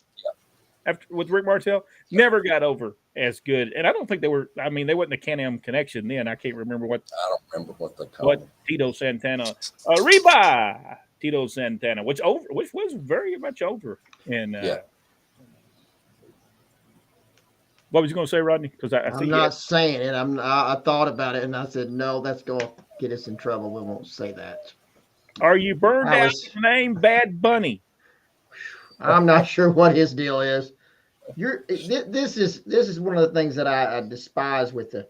Yeah. With Rick Martel, never got over as good. And I don't think they were. I mean, they wasn't the Can-Am Connection then. I can't remember what. I don't remember what they called. What Tito Santana, Reba Tito Santana, which was very much over. And what was you going to say, Rodney? Because I'm not saying it. I thought about it and I said no. That's going to get us in trouble. We won't say that. Are you burned out with the name Bad Bunny? I'm not sure what his deal is. This is one of the things that I despise with the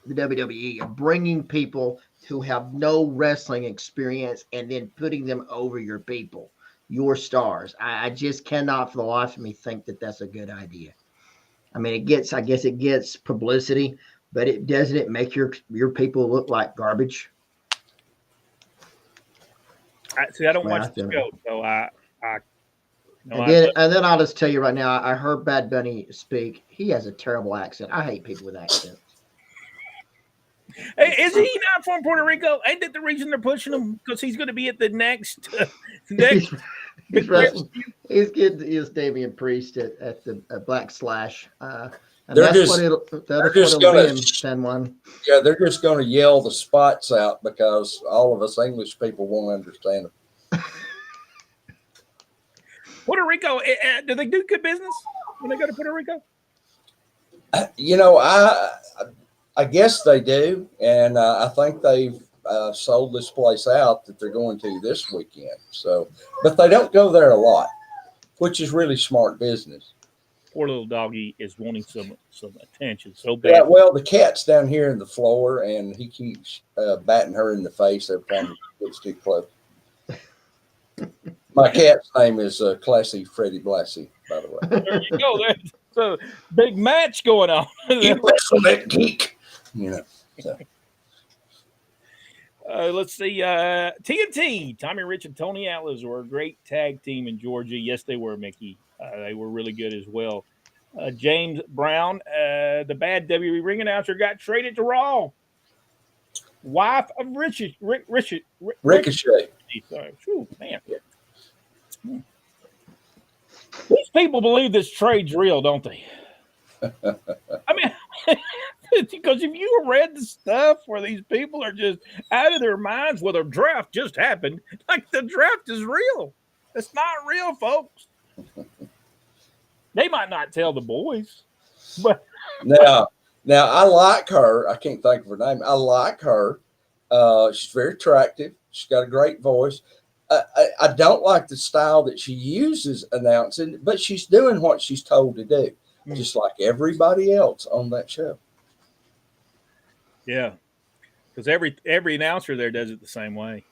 WWE, bringing people who have no wrestling experience and then putting them over your people, your stars. I just cannot for the life of me think that that's a good idea. I mean, I guess it gets publicity, but doesn't it make your people look like garbage? I don't Man, watch the show, so and then I'll just tell you right now, I heard Bad Bunny speak. He has a terrible accent. I hate people with accents. Hey, is he not from Puerto Rico? Ain't that the reason they're pushing him? Because he's going to be at the next He's wrestling. He's getting his Damian Priest at the Black Slash. And They're that's just what they're it'll just be gonna in San Juan. yeah, they're just gonna yell the spots out because all of us English people won't understand them. Puerto Rico, do they do good business when they go to Puerto Rico? You know, I guess they do, and I think they've sold this place out that they're going to this weekend. So, but they don't go there a lot, which is really smart business. Poor little doggy is wanting some attention so bad. Yeah, well, the cat's down here in the floor, and he keeps batting her in the face every time he gets too close. My cat's name is Classy Freddy Blessing, by the way. There you go. There's a big match going on. You wrestle that geek, you know. So. Let's see. TNT, Tommy Rich and Tony Atlas were a great tag team in Georgia. Yes, they were, Mickey. They were really good as well. James Brown, the bad WWE ring announcer, got traded to Raw. Wife of Ricochet. Sorry. Whew, man. These people believe this trade's real, don't they? I mean, because if you read the stuff where these people are just out of their minds, well, the draft just happened. Like the draft is real. It's not real, folks. They might not tell the boys, but now I like her. I can't think of her name. I like her. She's very attractive. She's got a great voice. I don't like the style that she uses announcing, but she's doing what she's told to do, just like everybody else on that show. Yeah, because every announcer there does it the same way.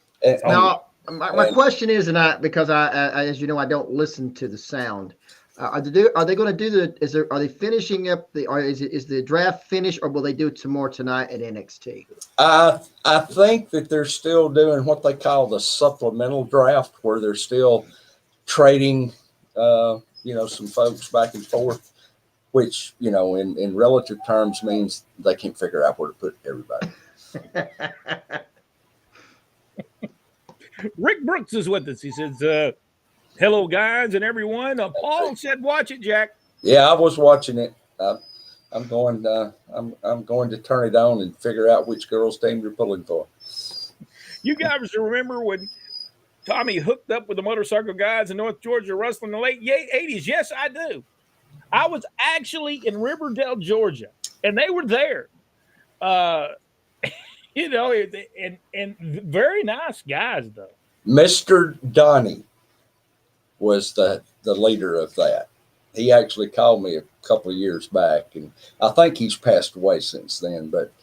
Now, my question is, because I, as you know, I don't listen to the sound. Are they going to do are they finishing up is the draft finished, or will they do some more tonight at NXT? I think that they're still doing what they call the supplemental draft, where they're still trading, some folks back and forth, which, in relative terms means they can't figure out where to put everybody. Rick Brooks is with us. He says, hello, guys, and everyone. Paul said, "Watch it, Jack." Yeah, I was watching it. I'm going to turn it on and figure out which girls' team you're pulling for. You guys remember when Tommy hooked up with the motorcycle guys in North Georgia wrestling in the late 80s? Yes, I do. I was actually in Riverdale, Georgia, and they were there. And very nice guys, though. Mr. Donnie was the leader of that. He actually called me a couple of years back, and I think he's passed away since then. But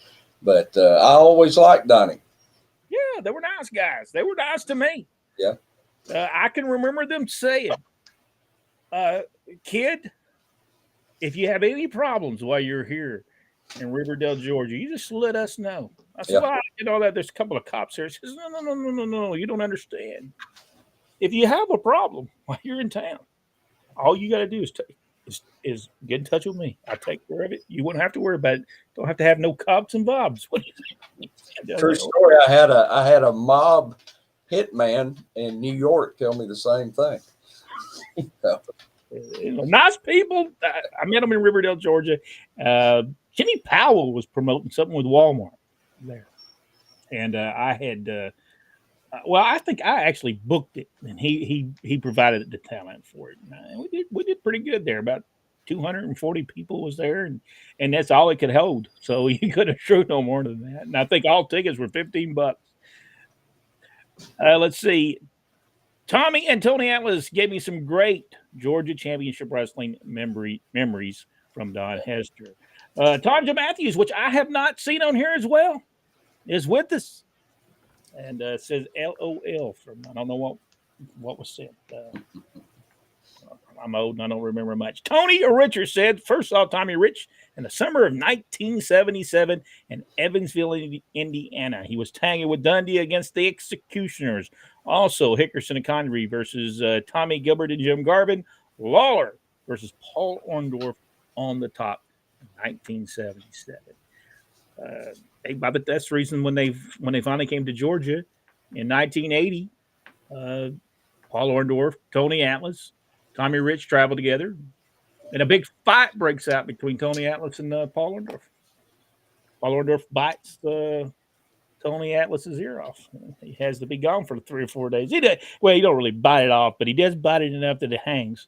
I always liked Donnie. Yeah, they were nice guys. They were nice to me. Yeah. I can remember them saying, "Kid, if you have any problems while you're here in Riverdale, Georgia, you just let us know." I said, "Well, there's a couple of cops here." He says, No, you don't understand. If you have a problem while you're in town, all you got to do is get in touch with me. I'll take care of it. You wouldn't have to worry about it. Don't have to have no cops and bobs. True story. I had a mob hitman in New York tell me the same thing. Nice people. I met them in Riverdale, Georgia. Jimmy Powell was promoting something with Walmart there, and I had. I think I actually booked it, and he provided the talent for it. And we did pretty good there. About 240 people was there, and that's all it could hold. So you couldn't shoot no more than that. And I think all tickets were $15. Let's see. Tommy and Tony Atlas gave me some great Georgia Championship Wrestling memories from Don Hester. Tanja Matthews, which I have not seen on here as well, is with us. And says LOL from, I don't know what was said. I'm old and I don't remember much. Tony or Richard said, first off, Tommy Rich, in the summer of 1977 in Evansville, Indiana. He was tagging with Dundee against the Executioners. Also, Hickerson and Connery versus Tommy Gilbert and Jim Garvin. Lawler versus Paul Orndorff on the top in 1977. But that's the reason when they finally came to Georgia in 1980, Paul Orndorff, Tony Atlas, Tommy Rich traveled together, and a big fight breaks out between Tony Atlas and Paul Orndorff. Paul Orndorff bites Tony Atlas's ear off. He has to be gone for 3 or 4 days. He don't really bite it off, but he does bite it enough that it hangs.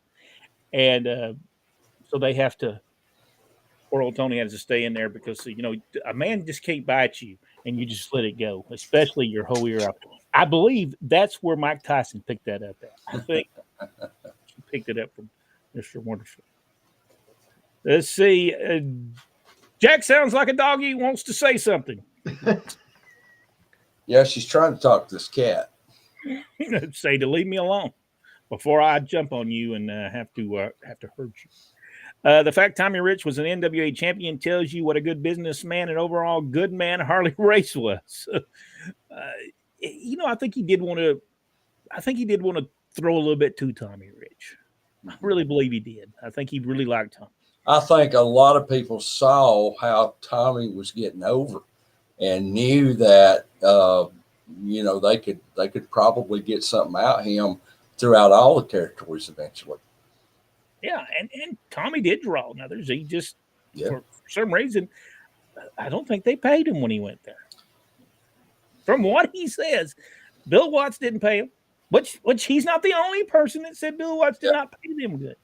And so they have to, poor old Tony has to stay in there because, a man just can't bite you and you just let it go, especially your whole ear off. I believe that's where Mike Tyson picked that up at. I think he picked it up from Mr. Wonderful. Let's see. Jack sounds like a doggy wants to say something. Yeah, she's trying to talk to this cat. Say to leave me alone before I jump on you and have to hurt you. The fact Tommy Rich was an NWA champion tells you what a good businessman and overall good man Harley Race was. I think he did want to throw a little bit to Tommy Rich. I really believe he did. I think he really liked Tommy. I think a lot of people saw how Tommy was getting over and knew that they could probably get something out of him throughout all the territories eventually. Yeah, and Tommy did draw others. He just for some reason, I don't think they paid him when he went there. From what he says, Bill Watts didn't pay him, which he's not the only person that said Bill Watts did not pay them good.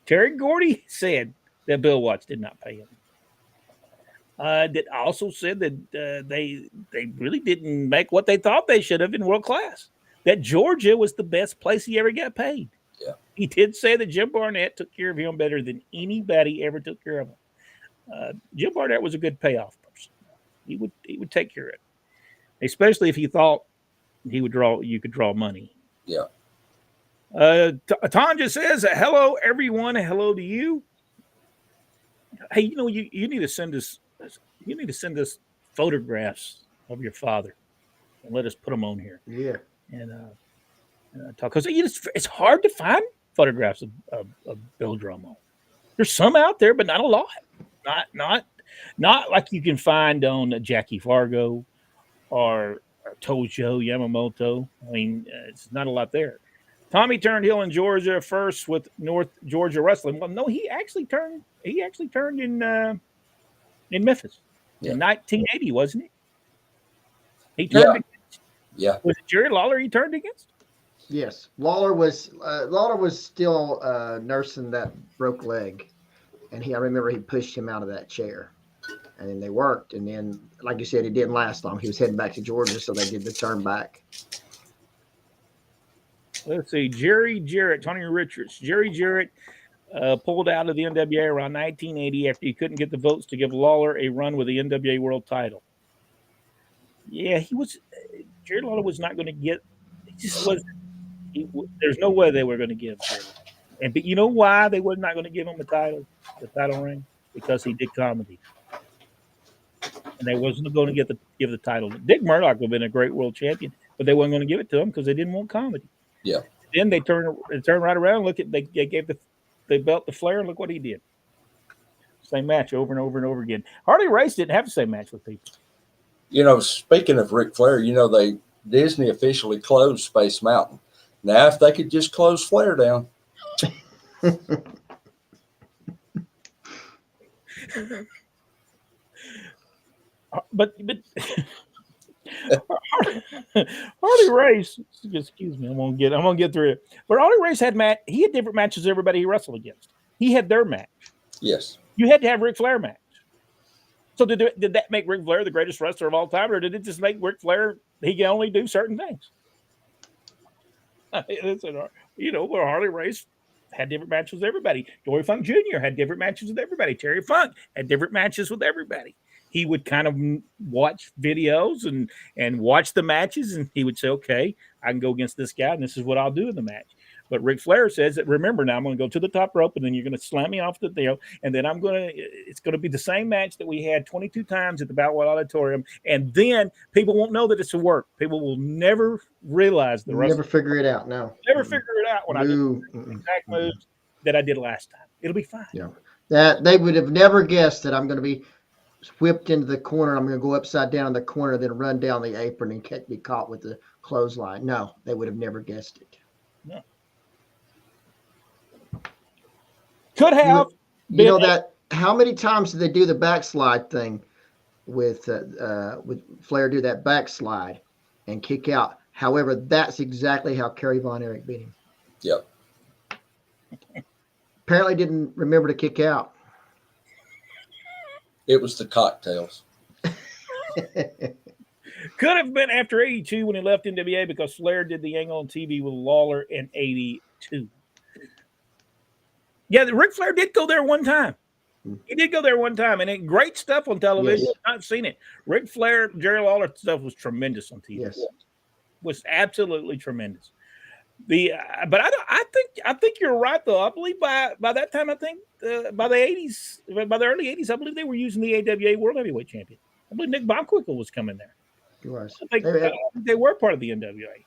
Terry Gordy said that Bill Watts did not pay him. That also said that they really didn't make what they thought they should have in world class. That Georgia was the best place he ever got paid. Yeah. He did say that Jim Barnett took care of him better than anybody ever took care of him. Jim Barnett was a good payoff person. He would take care of it, especially if he thought you could draw money. Yeah. Tanja says, "Hello, everyone. Hello to you. Hey, you need to send us. You need to send us photographs of your father and let us put them on here. Yeah, and talk because it's hard to find photographs of Bill Drummo. There's some out there, but not a lot. Not like you can find on Jackie Fargo or Tojo Yamamoto. I mean, it's not a lot there. Tommy turned heel in Georgia first with North Georgia Wrestling. Well, no, he actually turned in Memphis in 1980, wasn't he? He turned against. Yeah. Was it Jerry Lawler he turned against? Yes. Lawler was still nursing that broke leg, and I remember he pushed him out of that chair, and then they worked, and then like you said, it didn't last long. He was heading back to Georgia, so they did the turn back. Let's see, Jarrett, Tony Richards. Jerry Jarrett pulled out of the NWA around 1980 after he couldn't get the votes to give Lawler a run with the NWA World Title. Yeah, Jerry Lawler was not going to get. He just wasn't. There's no way they were going to give Jerry. But you know why they were not going to give him the title ring? Because he did comedy, and they wasn't going to give the title. Dick Murdoch would have been a great world champion, but they weren't going to give it to him because they didn't want comedy. Yeah. Then they turned right around. They gave the belt to Flair, and look what he did. Same match over and over and over again. Harley Race didn't have the same match with people. Speaking of Ric Flair, Disney officially closed Space Mountain. Now, if they could just close Flair down. But Harley Race, excuse me, I'm gonna get through it. But Harley Race had different matches than everybody he wrestled against. He had their match. Yes. You had to have Ric Flair match. So did that make Ric Flair the greatest wrestler of all time, or did it just make Ric Flair he can only do certain things? Where Harley Race had different matches with everybody. Dory Funk Jr. had different matches with everybody. Terry Funk had different matches with everybody. He would kind of watch videos and watch the matches, and he would say, okay, I can go against this guy, and this is what I'll do in the match. But Ric Flair says that, remember, now I'm going to go to the top rope, and then you're going to slam me off the deal, and then it's going to be the same match that we had 22 times at the Boutwell Auditorium, and then people won't know that it's a work. People will never realize the rest. Never figure it out. No. Never figure it out when I do the exact moves that I did last time. It'll be fine. Yeah. That they would have never guessed that I'm going to be whipped into the corner. I'm going to go upside down in the corner, then run down the apron and be caught with the clothesline. No, they would have never guessed it. No. Could have. You know that how many times did they do the backslide thing with Flair do that backslide and kick out? However, that's exactly how Kerry Von Erich beat him. Yep. Apparently didn't remember to kick out. It was the cocktails. Could have been after 82 when he left NWA because Flair did the angle on TV with Lawler in 82. Yeah, Ric Flair did go there one time. He did go there one time, and great stuff on television. Yes. I've seen it. Ric Flair, Jerry Lawler stuff was tremendous on TV. Yes. Was absolutely tremendous. But I think you're right though. I believe by that time, I think by the 80s, by the early 80s, I believe they were using the AWA World Heavyweight Champion. I believe Nick Bockwinkel was coming there. He was. I think they were part of the NWA.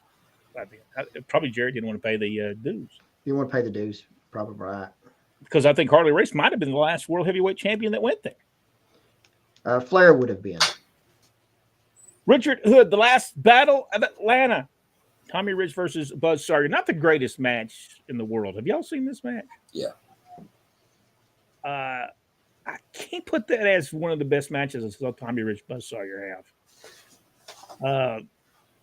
Probably Jarrett didn't want to pay the dues. You want to pay the dues, probably right. Because I think Harley Race might have been the last World Heavyweight Champion that went there. Flair would have been. Richard Hood, the last battle of Atlanta. Tommy Rich versus Buzz Sawyer. Not the greatest match in the world. Have y'all seen this match? Yeah. I can't put that as one of the best matches I saw Tommy Rich Buzz Sawyer have.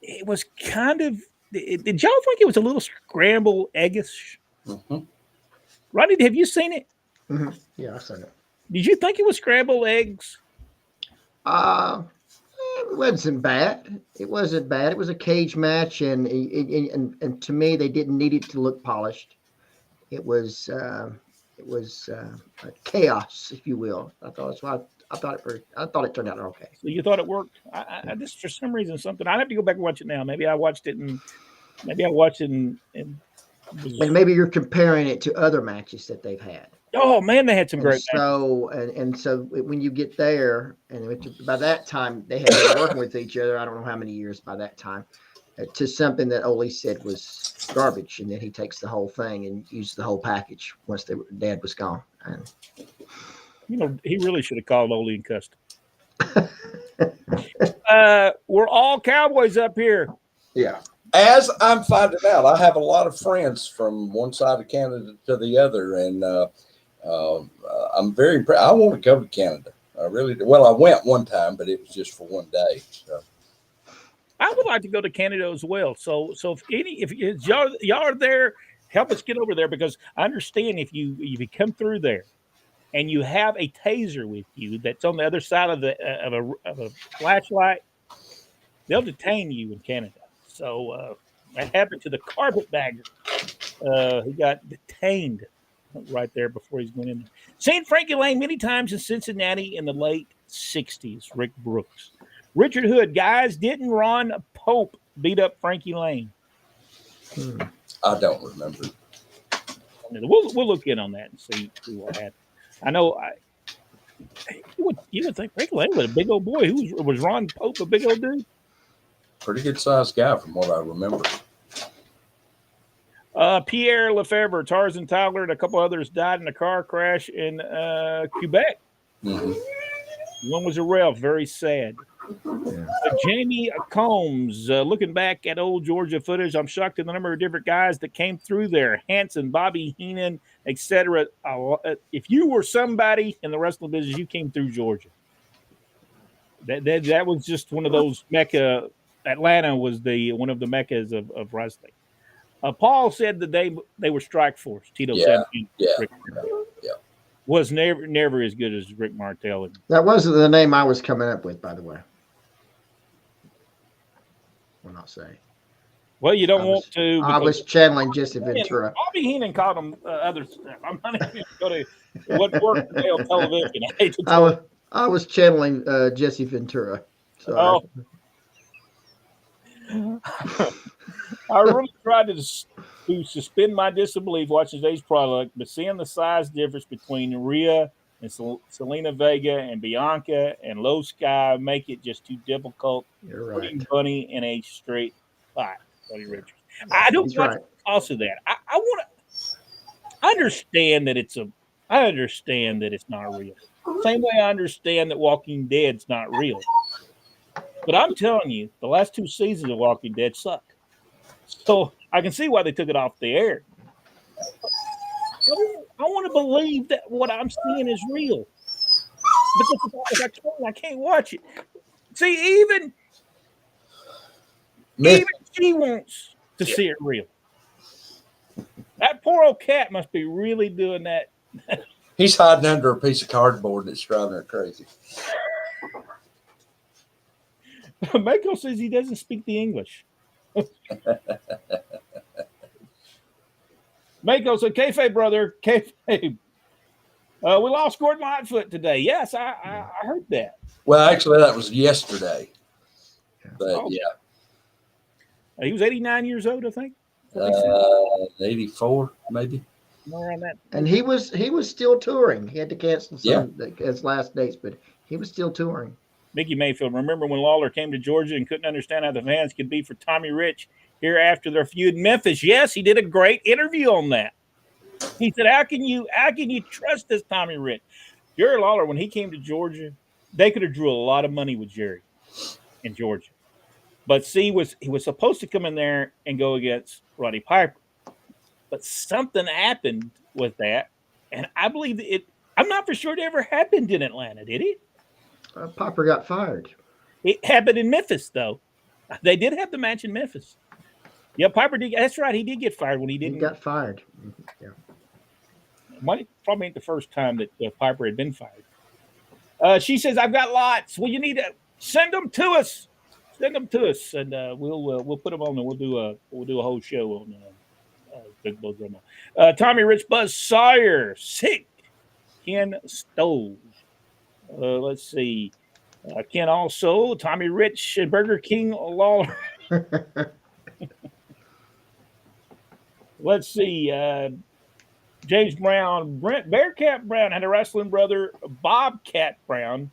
It was kind of. Did y'all think it was a little scramble eggish? Mm-hmm. Rodney, have you seen it? Mm-hmm. Yeah, I've seen it. Did you think it was scrambled eggs? It wasn't bad. It wasn't bad. It was a cage match, and to me, they didn't need it to look polished. It was chaos, if you will. I thought it turned out okay. So you thought it worked? I just for some reason something. I'd have to go back and watch it now. Maybe I watched it and and maybe you're comparing it to other matches that they've had. Oh man, they had some great. So when you get there, and by that time they had been working with each other. I don't know how many years by that time, to something that Oli said was garbage, and then he takes the whole thing and uses the whole package once Dad was gone. And he really should have called Oli and Custom. We're all cowboys up here. Yeah. As I'm finding out, I have a lot of friends from one side of Canada to the other, and I'm very impressed. I want to go to Canada. I really do. Well, I went one time, but it was just for one day. So. I would like to go to Canada as well. So if y'all are there, help us get over there, because I understand if you come through there and you have a taser with you that's on the other side of a flashlight, they'll detain you in Canada. So that happened to the carpetbagger. He got detained right there before he's going in there. Seen Frankie Lane many times in Cincinnati in the late 60s, Rick Brooks. Richard Hood, guys, didn't Ron Pope beat up Frankie Lane? I don't remember. We'll look in on that and see what happened. I know you would think Frankie Lane was a big old boy. Was Ron Pope a big old dude? Pretty good sized guy from what I remember. Pierre Lefebvre, Tarzan Tyler, and a couple others died in a car crash in Quebec. Mm-hmm. One was a ref, very sad. Yeah. Jamie Combs, looking back at old Georgia footage, I'm shocked at the number of different guys that came through there. Hanson, Bobby Heenan, etc. If you were somebody in the wrestling business, you came through Georgia. That was just one of those mecca. Atlanta was one of the meccas of wrestling. Paul said that they were strike force. Tito said, was never as good as Rick Martel. That wasn't the name I was coming up with, by the way. Will not say. Well, you don't want to. I was channeling Jesse Ventura. Bobby Heenan called him other stuff. I'm not even going to what worked on television. I was channeling Jesse Ventura. Sorry. I really tried to to suspend my disbelief watching today's product, but seeing the size difference between Rhea and Selena Vega and Bianca and Low Sky make it just too difficult. You're Putting right. Bunny in a straight fight. Buddy Richards. I don't He's watch right. also that. I want to understand that I understand that it's not real. Same way I understand that Walking Dead's not real. But I'm telling you, the last 2 seasons of Walking Dead suck. So I can see why they took it off the air. I want to believe that what I'm seeing is real. Because if I can't watch it. See, even she wants to see it real. That poor old cat must be really doing that. He's hiding under a piece of cardboard that's driving her crazy. Mako says he doesn't speak the English. Mako said, "Kayfabe, brother, kayfabe. We lost Gordon Lightfoot today." Yes, I heard that. Well, actually, that was yesterday. But yeah, he was 89 years old, I think. 84 maybe. Around that. And he was still touring. He had to cancel his last dates, but he was still touring. Mickey Mayfield, remember when Lawler came to Georgia and couldn't understand how the fans could be for Tommy Rich here after their feud in Memphis? Yes, he did a great interview on that. He said, how can you trust this Tommy Rich? Jerry Lawler, when he came to Georgia, they could have drew a lot of money with Jerry in Georgia. But see, he was supposed to come in there and go against Roddy Piper. But something happened with that. And I believe I'm not for sure it ever happened in Atlanta, did it? Piper got fired. It happened in Memphis, though. They did have the match in Memphis. Yeah, Piper did. That's right. He did get fired when he didn't. He got fired. Yeah. Probably ain't the first time that Piper had been fired. She says, "I've got lots. Well, you need to send them to us. Send them to us, and we'll put them on, and we'll do a whole show on Big Bull Drummo. Tommy Rich, Buzz Sawyer, Sick, Ken Stowe. Let's see. Ken also, Tommy Rich, and Burger King Lawler. Let's see. James Brown, Brent Bearcat Brown had a wrestling brother, Bobcat Brown.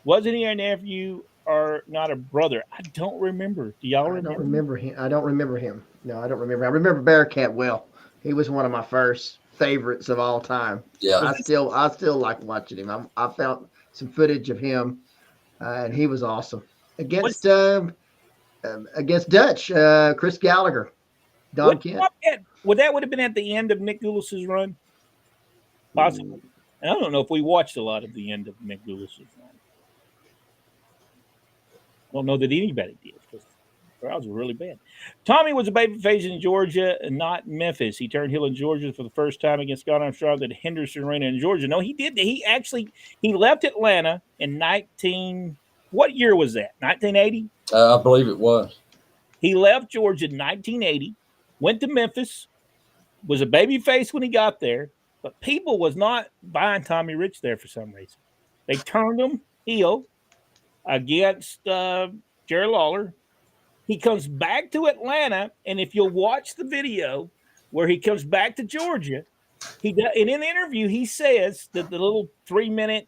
Wasn't he a nephew or not a brother? I don't remember. Do y'all remember? I don't remember him. I don't remember him. No, I don't remember. I remember Bearcat well. He was one of my first favorites of all time. Yeah, I still like watching him. I found some footage of him, and he was awesome against Dutch, Chris Gallagher, Don Kent. That would have been at the end of Nick Gulas's run, possibly. I don't know if we watched a lot of the end of Nick Gulas's run. I don't know that anybody did because the crowds were really bad. Tommy was a babyface in Georgia and not Memphis. He turned heel in Georgia for the first time against Scott Armstrong at Henderson Arena in Georgia. No, he did. He left Atlanta in what year was that? 1980? I believe it was. He left Georgia in 1980, went to Memphis, was a babyface when he got there, but people was not buying Tommy Rich there for some reason. They turned him heel against Jerry Lawler. He comes back to Atlanta, and if you'll watch the video where he comes back to Georgia, and in the interview he says that the little 3-minute,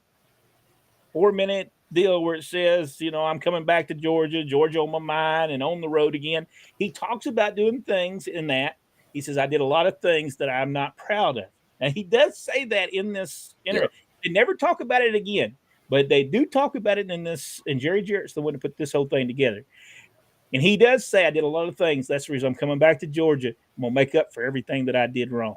4-minute deal where it says, I'm coming back to Georgia on my mind and on the road again. He talks about doing things in that. He says, I did a lot of things that I'm not proud of. And he does say that in this interview. Yeah. They never talk about it again, but they do talk about it in this. And Jerry Jarrett's the one to put this whole thing together. And he does say, I did a lot of things. That's the reason I'm coming back to Georgia. I'm going to make up for everything that I did wrong.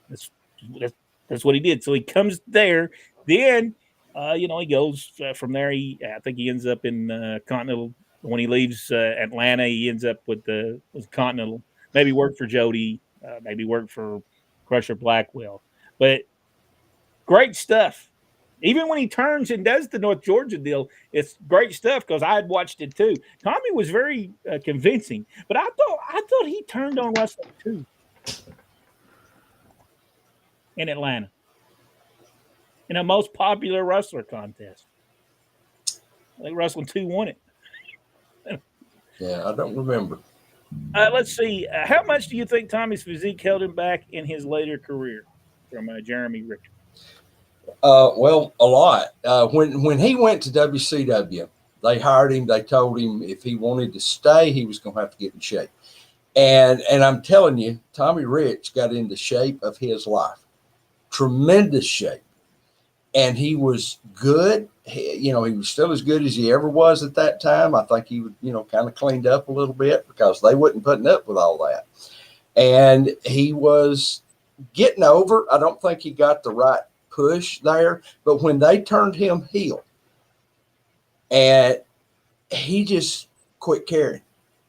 That's what he did. So he comes there. Then, he goes from there. I think he ends up in Continental. When he leaves Atlanta, he ends up with Continental. Maybe worked for Jody. Maybe worked for Crusher Blackwell. But great stuff. Even when he turns and does the North Georgia deal, it's great stuff because I had watched it too. Tommy was very convincing, but I thought he turned on wrestling too in Atlanta in a most popular wrestler contest. I think Wrestling 2 won it. Yeah, I don't remember. Let's see. How much do you think Tommy's physique held him back in his later career from Jeremy Richards? Well, a lot. When he went to WCW, they hired him. They told him if he wanted to stay, he was going to have to get in shape. And I'm telling you, Tommy Rich got in the shape of his life, tremendous shape, and he was good. He was still as good as he ever was at that time. I think he would, kind of cleaned up a little bit because they wasn't putting up with all that, and he was getting over. I don't think he got the right push there, but when they turned him heel, and he just quit caring.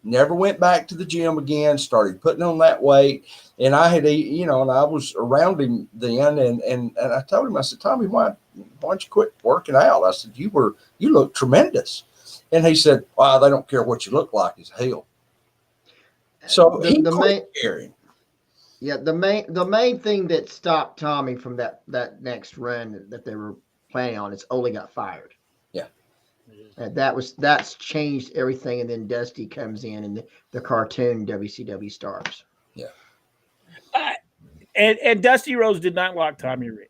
Never went back to the gym again, started putting on that weight. And I had, and I was around him then. And I told him, I said, Tommy, why don't you quit working out? I said, you look tremendous. And he said, wow, they don't care what you look like as a heel. So he quit caring. Yeah, the main thing that stopped Tommy from that next run that they were planning on is Oli got fired. Yeah. That's changed everything, and then Dusty comes in, and the cartoon WCW starts. Yeah. And Dusty Rhodes did not like Tommy Rich.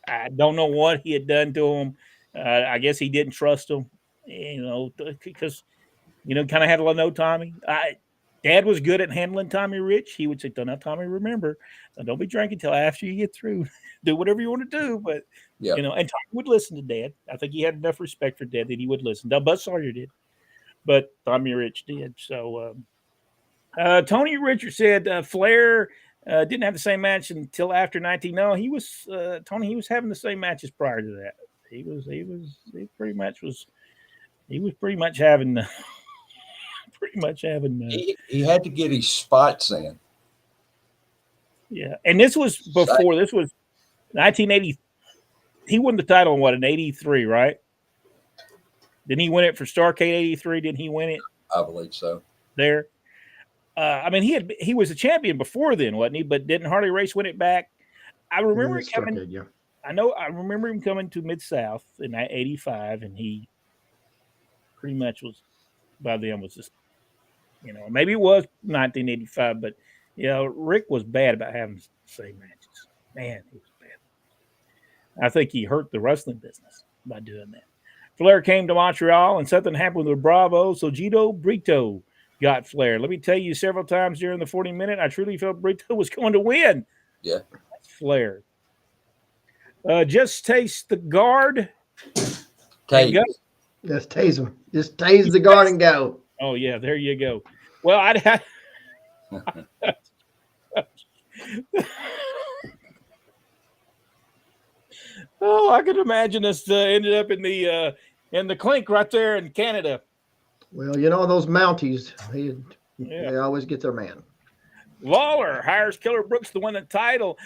I don't know what he had done to him. I guess he didn't trust him, because kind of had to know Tommy. Dad was good at handling Tommy Rich. He would say, "Don't have Tommy. Remember, don't be drinking until after you get through. Do whatever you want to do." But and Tommy would listen to Dad. I think he had enough respect for Dad that he would listen. Buzz Sawyer did, but Tommy Rich did. So Tony Richards said Flair didn't have the same match until after 19. No, he was Tony. He was having the same matches prior to that. He pretty much having. He had to get his spots in. Yeah, and this was before. This was 1980. He won the title in 83, right? Didn't he win it for Starrcade 83? Didn't he win it? I believe so. There. He was a champion before then, wasn't he? But didn't Harley Race win it back? I remember him coming. Starrcade, yeah. I remember him coming to Mid-South in 85, and he pretty much was by then was just. Maybe it was 1985, but Rick was bad about having the same matches. Man, he was bad. I think he hurt the wrestling business by doing that. Flair came to Montreal, and something happened with Bravo, so Gito Brito got Flair. Let me tell you, several times during the 40-minute, I truly felt Brito was going to win. Yeah. That's Flair. Just taste the guard. Tase. Just tase him. Just tase the guard and go. Oh, yeah, there you go. Well, I'd have. I could imagine us ended up in the clink right there in Canada. Well, those Mounties, they always get their man. Lawler hires Killer Brooks to win the title.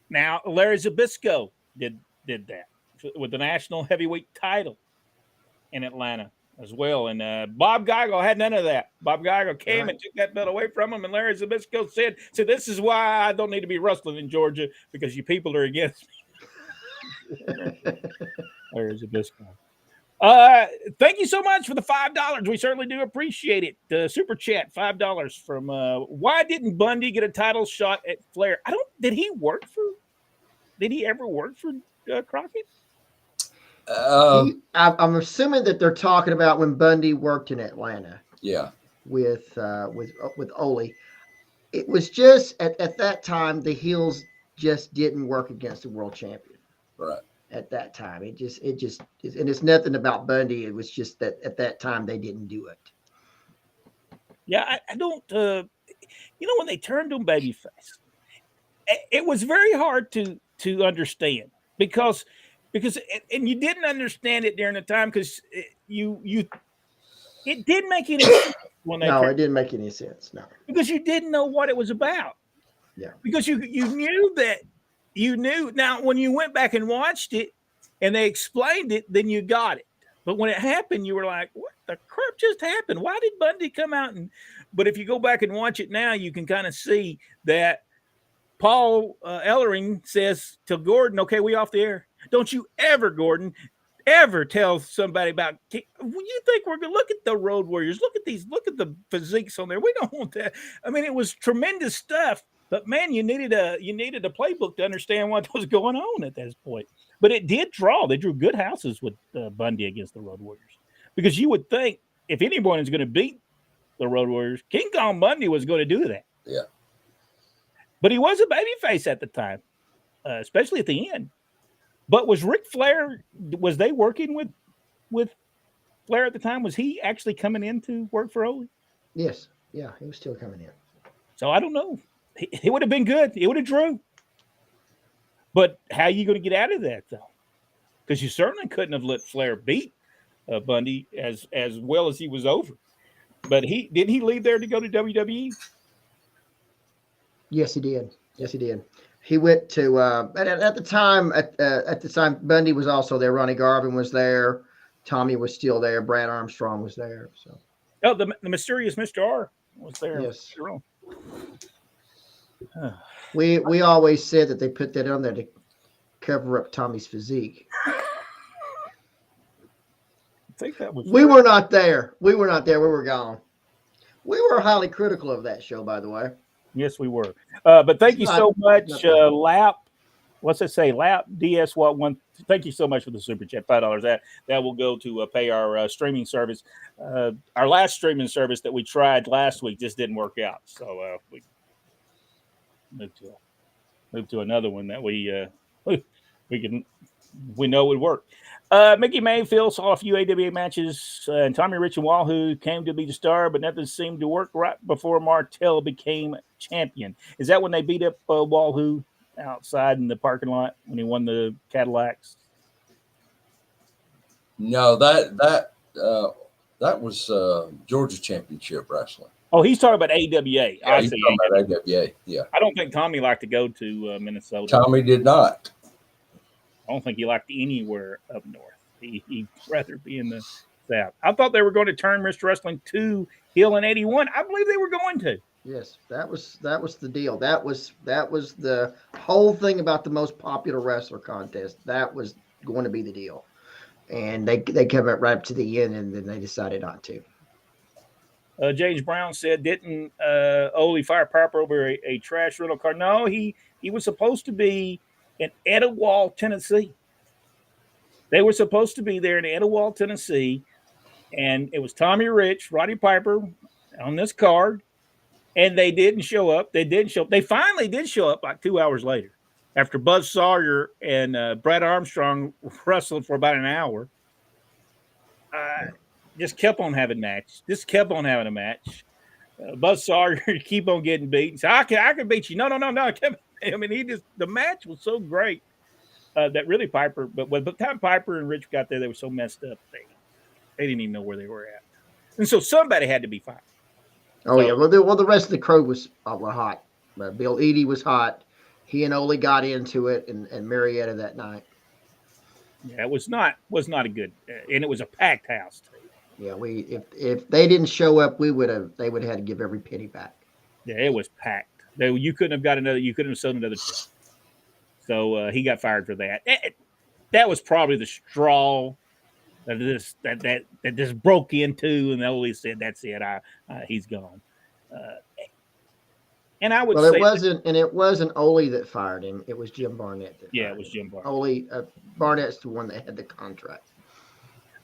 Now Larry Zbyszko did that with the national heavyweight title in Atlanta as well. And Bob Geigel had none of that. Bob Geigel came and took that belt away from him. And Larry Zbyszko said, this is why I don't need to be wrestling in Georgia, because you people are against me. Larry Zbyszko. Thank you so much for the $5. We certainly do appreciate it. Super chat, $5 from why didn't Bundy get a title shot at Flair? Did he ever work for Crockett? I'm assuming that they're talking about when Bundy worked in Atlanta. Yeah. With Oli. It was just at that time the heels just didn't work against the world champion. Right. At that time, it just and it's nothing about Bundy. It was just that at that time they didn't do it. Yeah, I don't. When they turned him babyface, it was very hard to understand because and you didn't understand it during the time because it didn't make any sense when they. No, it didn't make any sense. No, because you didn't know what it was about. Yeah, because you knew that. You knew. Now, when you went back and watched it and they explained it, then you got it. But when it happened, you were like, what the crap just happened? Why did Bundy come out? But if you go back and watch it now, you can kind of see that Paul Ellering says to Gordon, okay, we off the air. Don't you ever, Gordon, ever tell somebody about, when you think we're going to look at the Road Warriors, look at the physiques on there. We don't want that. I mean, it was tremendous stuff, but man, you needed a playbook to understand what was going on at this point. But it did draw. They drew good houses with Bundy against the Road Warriors, because you would think if anyone is going to beat the Road Warriors, King Kong Bundy was going to do that. Yeah. But he was a babyface at the time, especially at the end. But was Ric Flair, was they working with Flair at the time? Was he actually coming in to work for Oli? Yes. Yeah, he was still coming in. So I don't know. He would have been good. He would have drew. But how are you going to get out of that, though? Because you certainly couldn't have let Flair beat Bundy as well as he was over. But didn't he leave there to go to WWE? Yes, he did. Yes, he did. He went to at the time Bundy was also there. Ronnie Garvin was there. Tommy was still there. Brad Armstrong was there. So the mysterious Mr. R was there. Yes. Huh. We always said that they put that on there to cover up Tommy's physique. I think that was. We were not there. We were not there. We were gone. We were highly critical of that show, by the way. Yes, we were. But thank you so much, Lap. What's it say? Lap DS What One. Thank you so much for the super chat, $5. That will go to pay our streaming service. Our last streaming service that we tried last week just didn't work out, so we moved to another one that we know would work. Mickey Mayfield saw a few AWA matches, and Tommy Rich and Wahoo came to be the star, but nothing seemed to work right before Martel became champion. Is that when they beat up Wahoo outside in the parking lot when he won the Cadillacs? No, that was Georgia Championship Wrestling. Oh, he's talking about AWA. Yeah, I he's see. talking about AWA. Yeah. I don't think Tommy liked to go to Minnesota. Tommy did not. I don't think he liked anywhere up north. He'd rather be in the South. I thought they were going to turn Mr. Wrestling to heel in 81. I believe they were going to. Yes, that was the deal. That was the whole thing about the most popular wrestler contest. That was going to be the deal. And they came right up to the end, and then they decided not to. James Brown said, didn't Oli fire Piper over a trash rental car? No, he was supposed to be in Etowah, Tennessee. They were supposed to be there in Etowah, Tennessee, and it was Tommy Rich, Roddy Piper on this card, and they didn't show up. They finally did show up like 2 hours later after Buzz Sawyer and Brad Armstrong wrestled for about an hour. Just kept on having matches. A match. Buzz Sawyer keep on getting beat. So I can beat you. No. I mean, the match was so great that really Piper, but by the time Piper and Rich got there, they were so messed up. They didn't even know where they were at. And so somebody had to be fired. Oh, yeah. Well, the rest of the crew were hot. Bill Eadie was hot. He and Oli got into it, and Marietta that night. Yeah, it was not a good, and it was a packed house too. Yeah, if they didn't show up, they would have had to give every penny back. Yeah, it was packed. You couldn't have sold another check. So he got fired for that. That was probably the straw that this broke into, and Oli said, "That's it. He's gone." And I would say it wasn't Oli that fired him. It was Jim Barnett. It was Jim Barnett. Oli Barnett's the one that had the contract.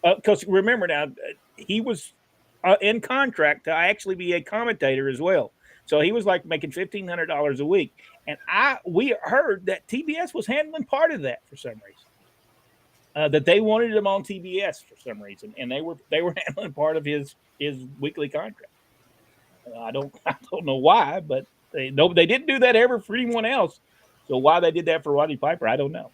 Because remember now, he was in contract to actually be a commentator as well. So he was like making $1,500 a week, and we heard that TBS was handling part of that for some reason. That they wanted him on TBS for some reason, and they were handling part of his weekly contract. I don't know why, but they didn't do that ever for anyone else. So why they did that for Roddy Piper, I don't know.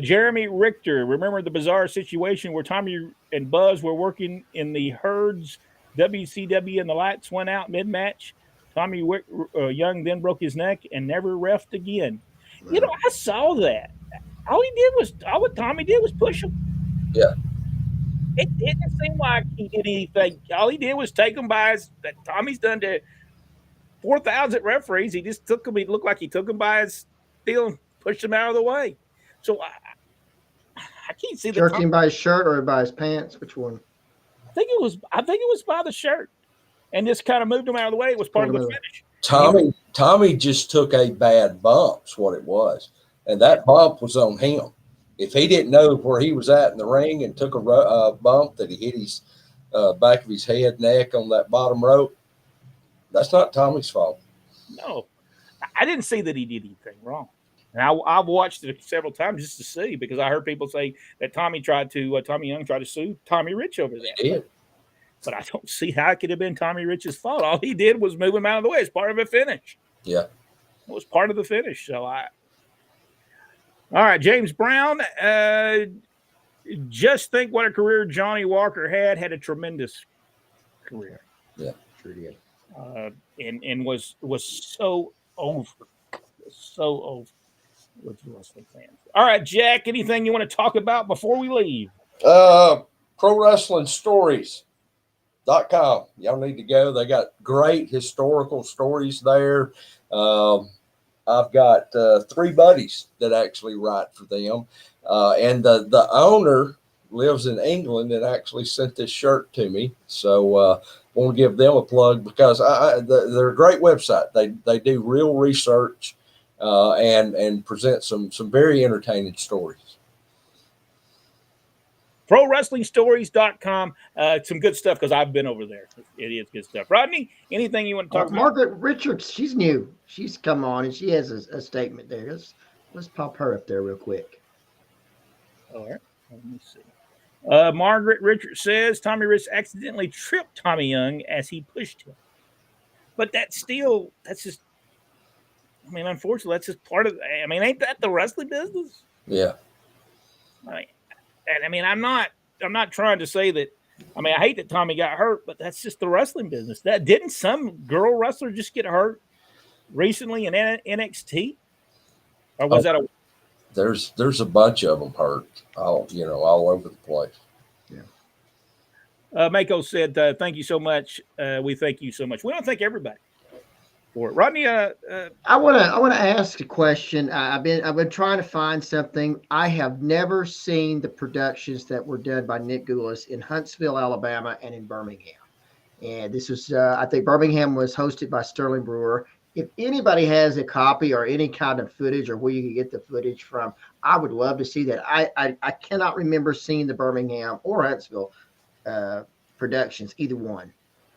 Jeremy Richter, remember the bizarre situation where Tommy and Buzz were working in the Herds WCW and the lights went out mid-match? Tommy Young then broke his neck and never refed again. You know, I saw that. All what Tommy did was push him. Yeah. It didn't seem like he did anything. All he did was take him by that Tommy's done to 4,000 referees. He just took him. He looked like he took him by his heel and pushed him out of the way. So can't see the Jerking by his shirt or by his pants? Which one? I think it was by the shirt, and just kind of moved him out of the way. It was part of the finish. Tommy just took a bad bump. Is what it was, and that bump was on him. If he didn't know where he was at in the ring and took a bump that he hit his back of his head, neck on that bottom rope, that's not Tommy's fault. No, I didn't see that he did anything wrong. And I've watched it several times just to see, because I heard people say that Tommy Young tried to sue Tommy Rich over that. He did. But I don't see how it could have been Tommy Rich's fault. All he did was move him out of the way. It's part of a finish. Yeah. It was part of the finish. So all right, James Brown. Just think what a career Johnny Walker had a tremendous career. Yeah, sure did. And was so over. So over with wrestling fans. All right, Jack, anything you want to talk about before we leave? Pro Wrestling Stories.com. Y'all need to go. They got great historical stories there. I've got 3 buddies that actually write for them. And the owner lives in England and actually sent this shirt to me. So want to give them a plug, because they're a great website. They do real research and present some very entertaining stories. ProWrestlingStories.com. Some good stuff, because I've been over there. It is good stuff. Rodney, anything you want to talk about? Margaret Richards, she's new. She's come on, and she has a statement there. Let's pop her up there real quick. All right. Let me see. Margaret Richards says Tommy Rich accidentally tripped Tommy Young as he pushed him. But that's just, I mean, unfortunately, that's just part of, ain't that the wrestling business? Yeah. I'm not trying to say that. I hate that Tommy got hurt, but that's just the wrestling business. That didn't some girl wrestler just get hurt recently in NXT, or was that a? There's a bunch of them hurt, all over the place. Yeah. Mako said, "Thank you so much. We thank you so much. We don't thank everybody for it." Rodney, I want to ask a question. I've been trying to find something. I have never seen the productions that were done by Nick Goulas in Huntsville, Alabama, and in Birmingham. And this was, I think, Birmingham was hosted by Sterling Brewer. If anybody has a copy or any kind of footage, or where you can get the footage from, I would love to see that. I cannot remember seeing the Birmingham or Huntsville productions, either one,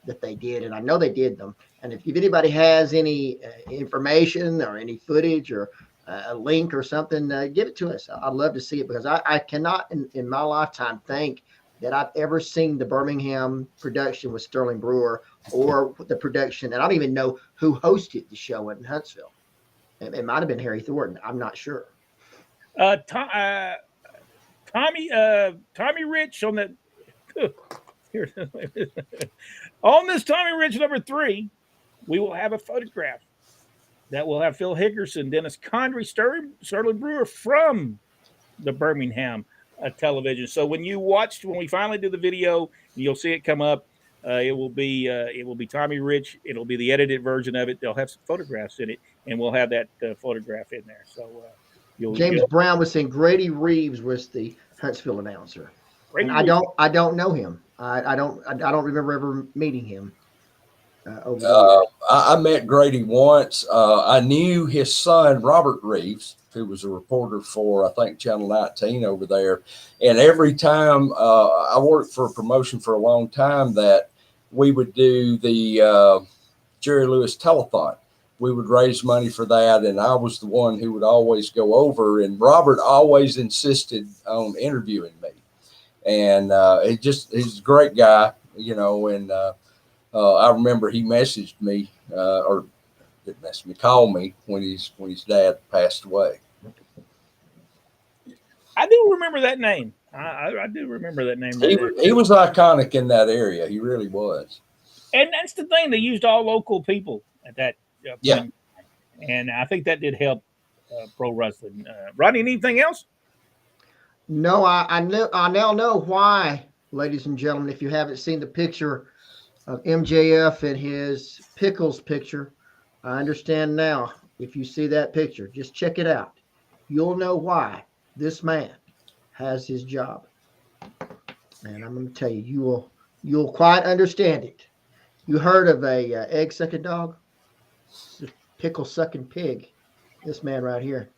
that they did, and I know they did them. And if anybody has any information or any footage or a link or something, give it to us. I'd love to see it, because I cannot in my lifetime think that I've ever seen the Birmingham production with Sterling Brewer, or the production, and I don't even know who hosted the show in Huntsville. It might have been Harry Thornton. I'm not sure. Tommy Rich on that. On this Tommy Rich number 3, we will have a photograph that will have Phil Hickerson, Dennis Condrey, Sterling Brewer from the Birmingham television. So when we finally do the video, you'll see it come up. It will be Tommy Rich. It'll be the edited version of it. They'll have some photographs in it, and we'll have that photograph in there. So James Brown was saying Grady Reeves was the Huntsville announcer. I don't know him. I don't remember ever meeting him. I met Grady once. I knew his son, Robert Reeves, who was a reporter for, I think, Channel 19 over there. And every time I worked for a promotion for a long time that we would do the Jerry Lewis Telethon. We would raise money for that, and I was the one who would always go over, and Robert always insisted on interviewing me. And he's a great guy, and I remember he messaged me, or didn't message me, called me when his dad passed away. I do remember that name. I do remember that name. He was iconic in that area. He really was. And that's the thing. They used all local people at that point. Yeah. And I think that did help pro wrestling. Rodney, anything else? No, I now know why, ladies and gentlemen. If you haven't seen the picture of MJF and his Pickles picture, I understand now. If you see that picture, just check it out. You'll know why this man has his job. And I'm going to tell you, you'll quite understand it. You heard of a egg-sucking dog? It's a pickle-sucking pig. This man right here.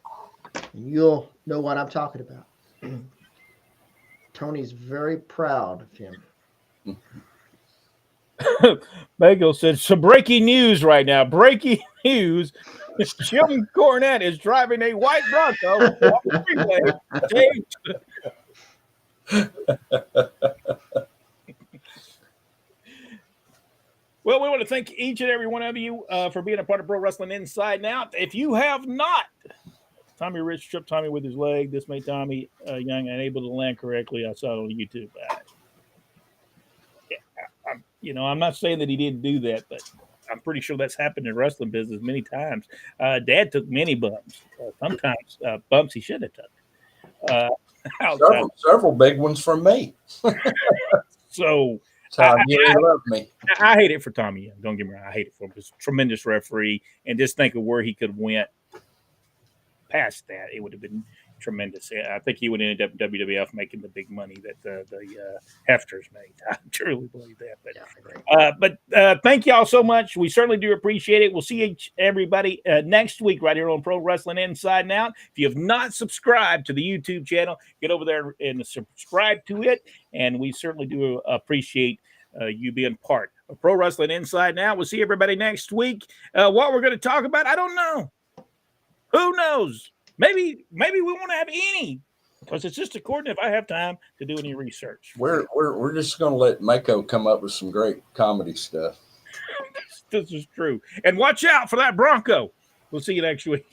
And you'll know what I'm talking about. Tony's very proud of him. Bagel said, so breaking news right now. Breaking news. Jim Cornette is driving a white Bronco off the freeway. Well, we want to thank each and every one of you for being a part of Pro Wrestling Inside and Out. If you have not, Tommy Rich tripped Tommy with his leg. This made Tommy Young unable to land correctly. I saw it on YouTube. I'm not saying that he didn't do that, but I'm pretty sure that's happened in wrestling business many times. Dad took many bumps. Sometimes bumps he should have took. Several big ones from me. So Tom, you love me. I hate it for Tommy Young. Don't get me wrong. I hate it for him. He's a tremendous referee. And just think of where he could have went past that. It would have been tremendous. I think he would end up in WWF making the big money that the Hefters made. I truly believe that. But thank y'all so much. We certainly do appreciate it. We'll see everybody next week right here on Pro Wrestling Inside and Out. If you have not subscribed to the YouTube channel, get over there and subscribe to it. And we certainly do appreciate you being part of Pro Wrestling Inside and Out. We'll see everybody next week. What we're going to talk about, I don't know. Who knows? Maybe we won't have any, because it's just according if I have time to do any research. We're just going to let Mako come up with some great comedy stuff. This is true. And watch out for that Bronco. We'll see you next week.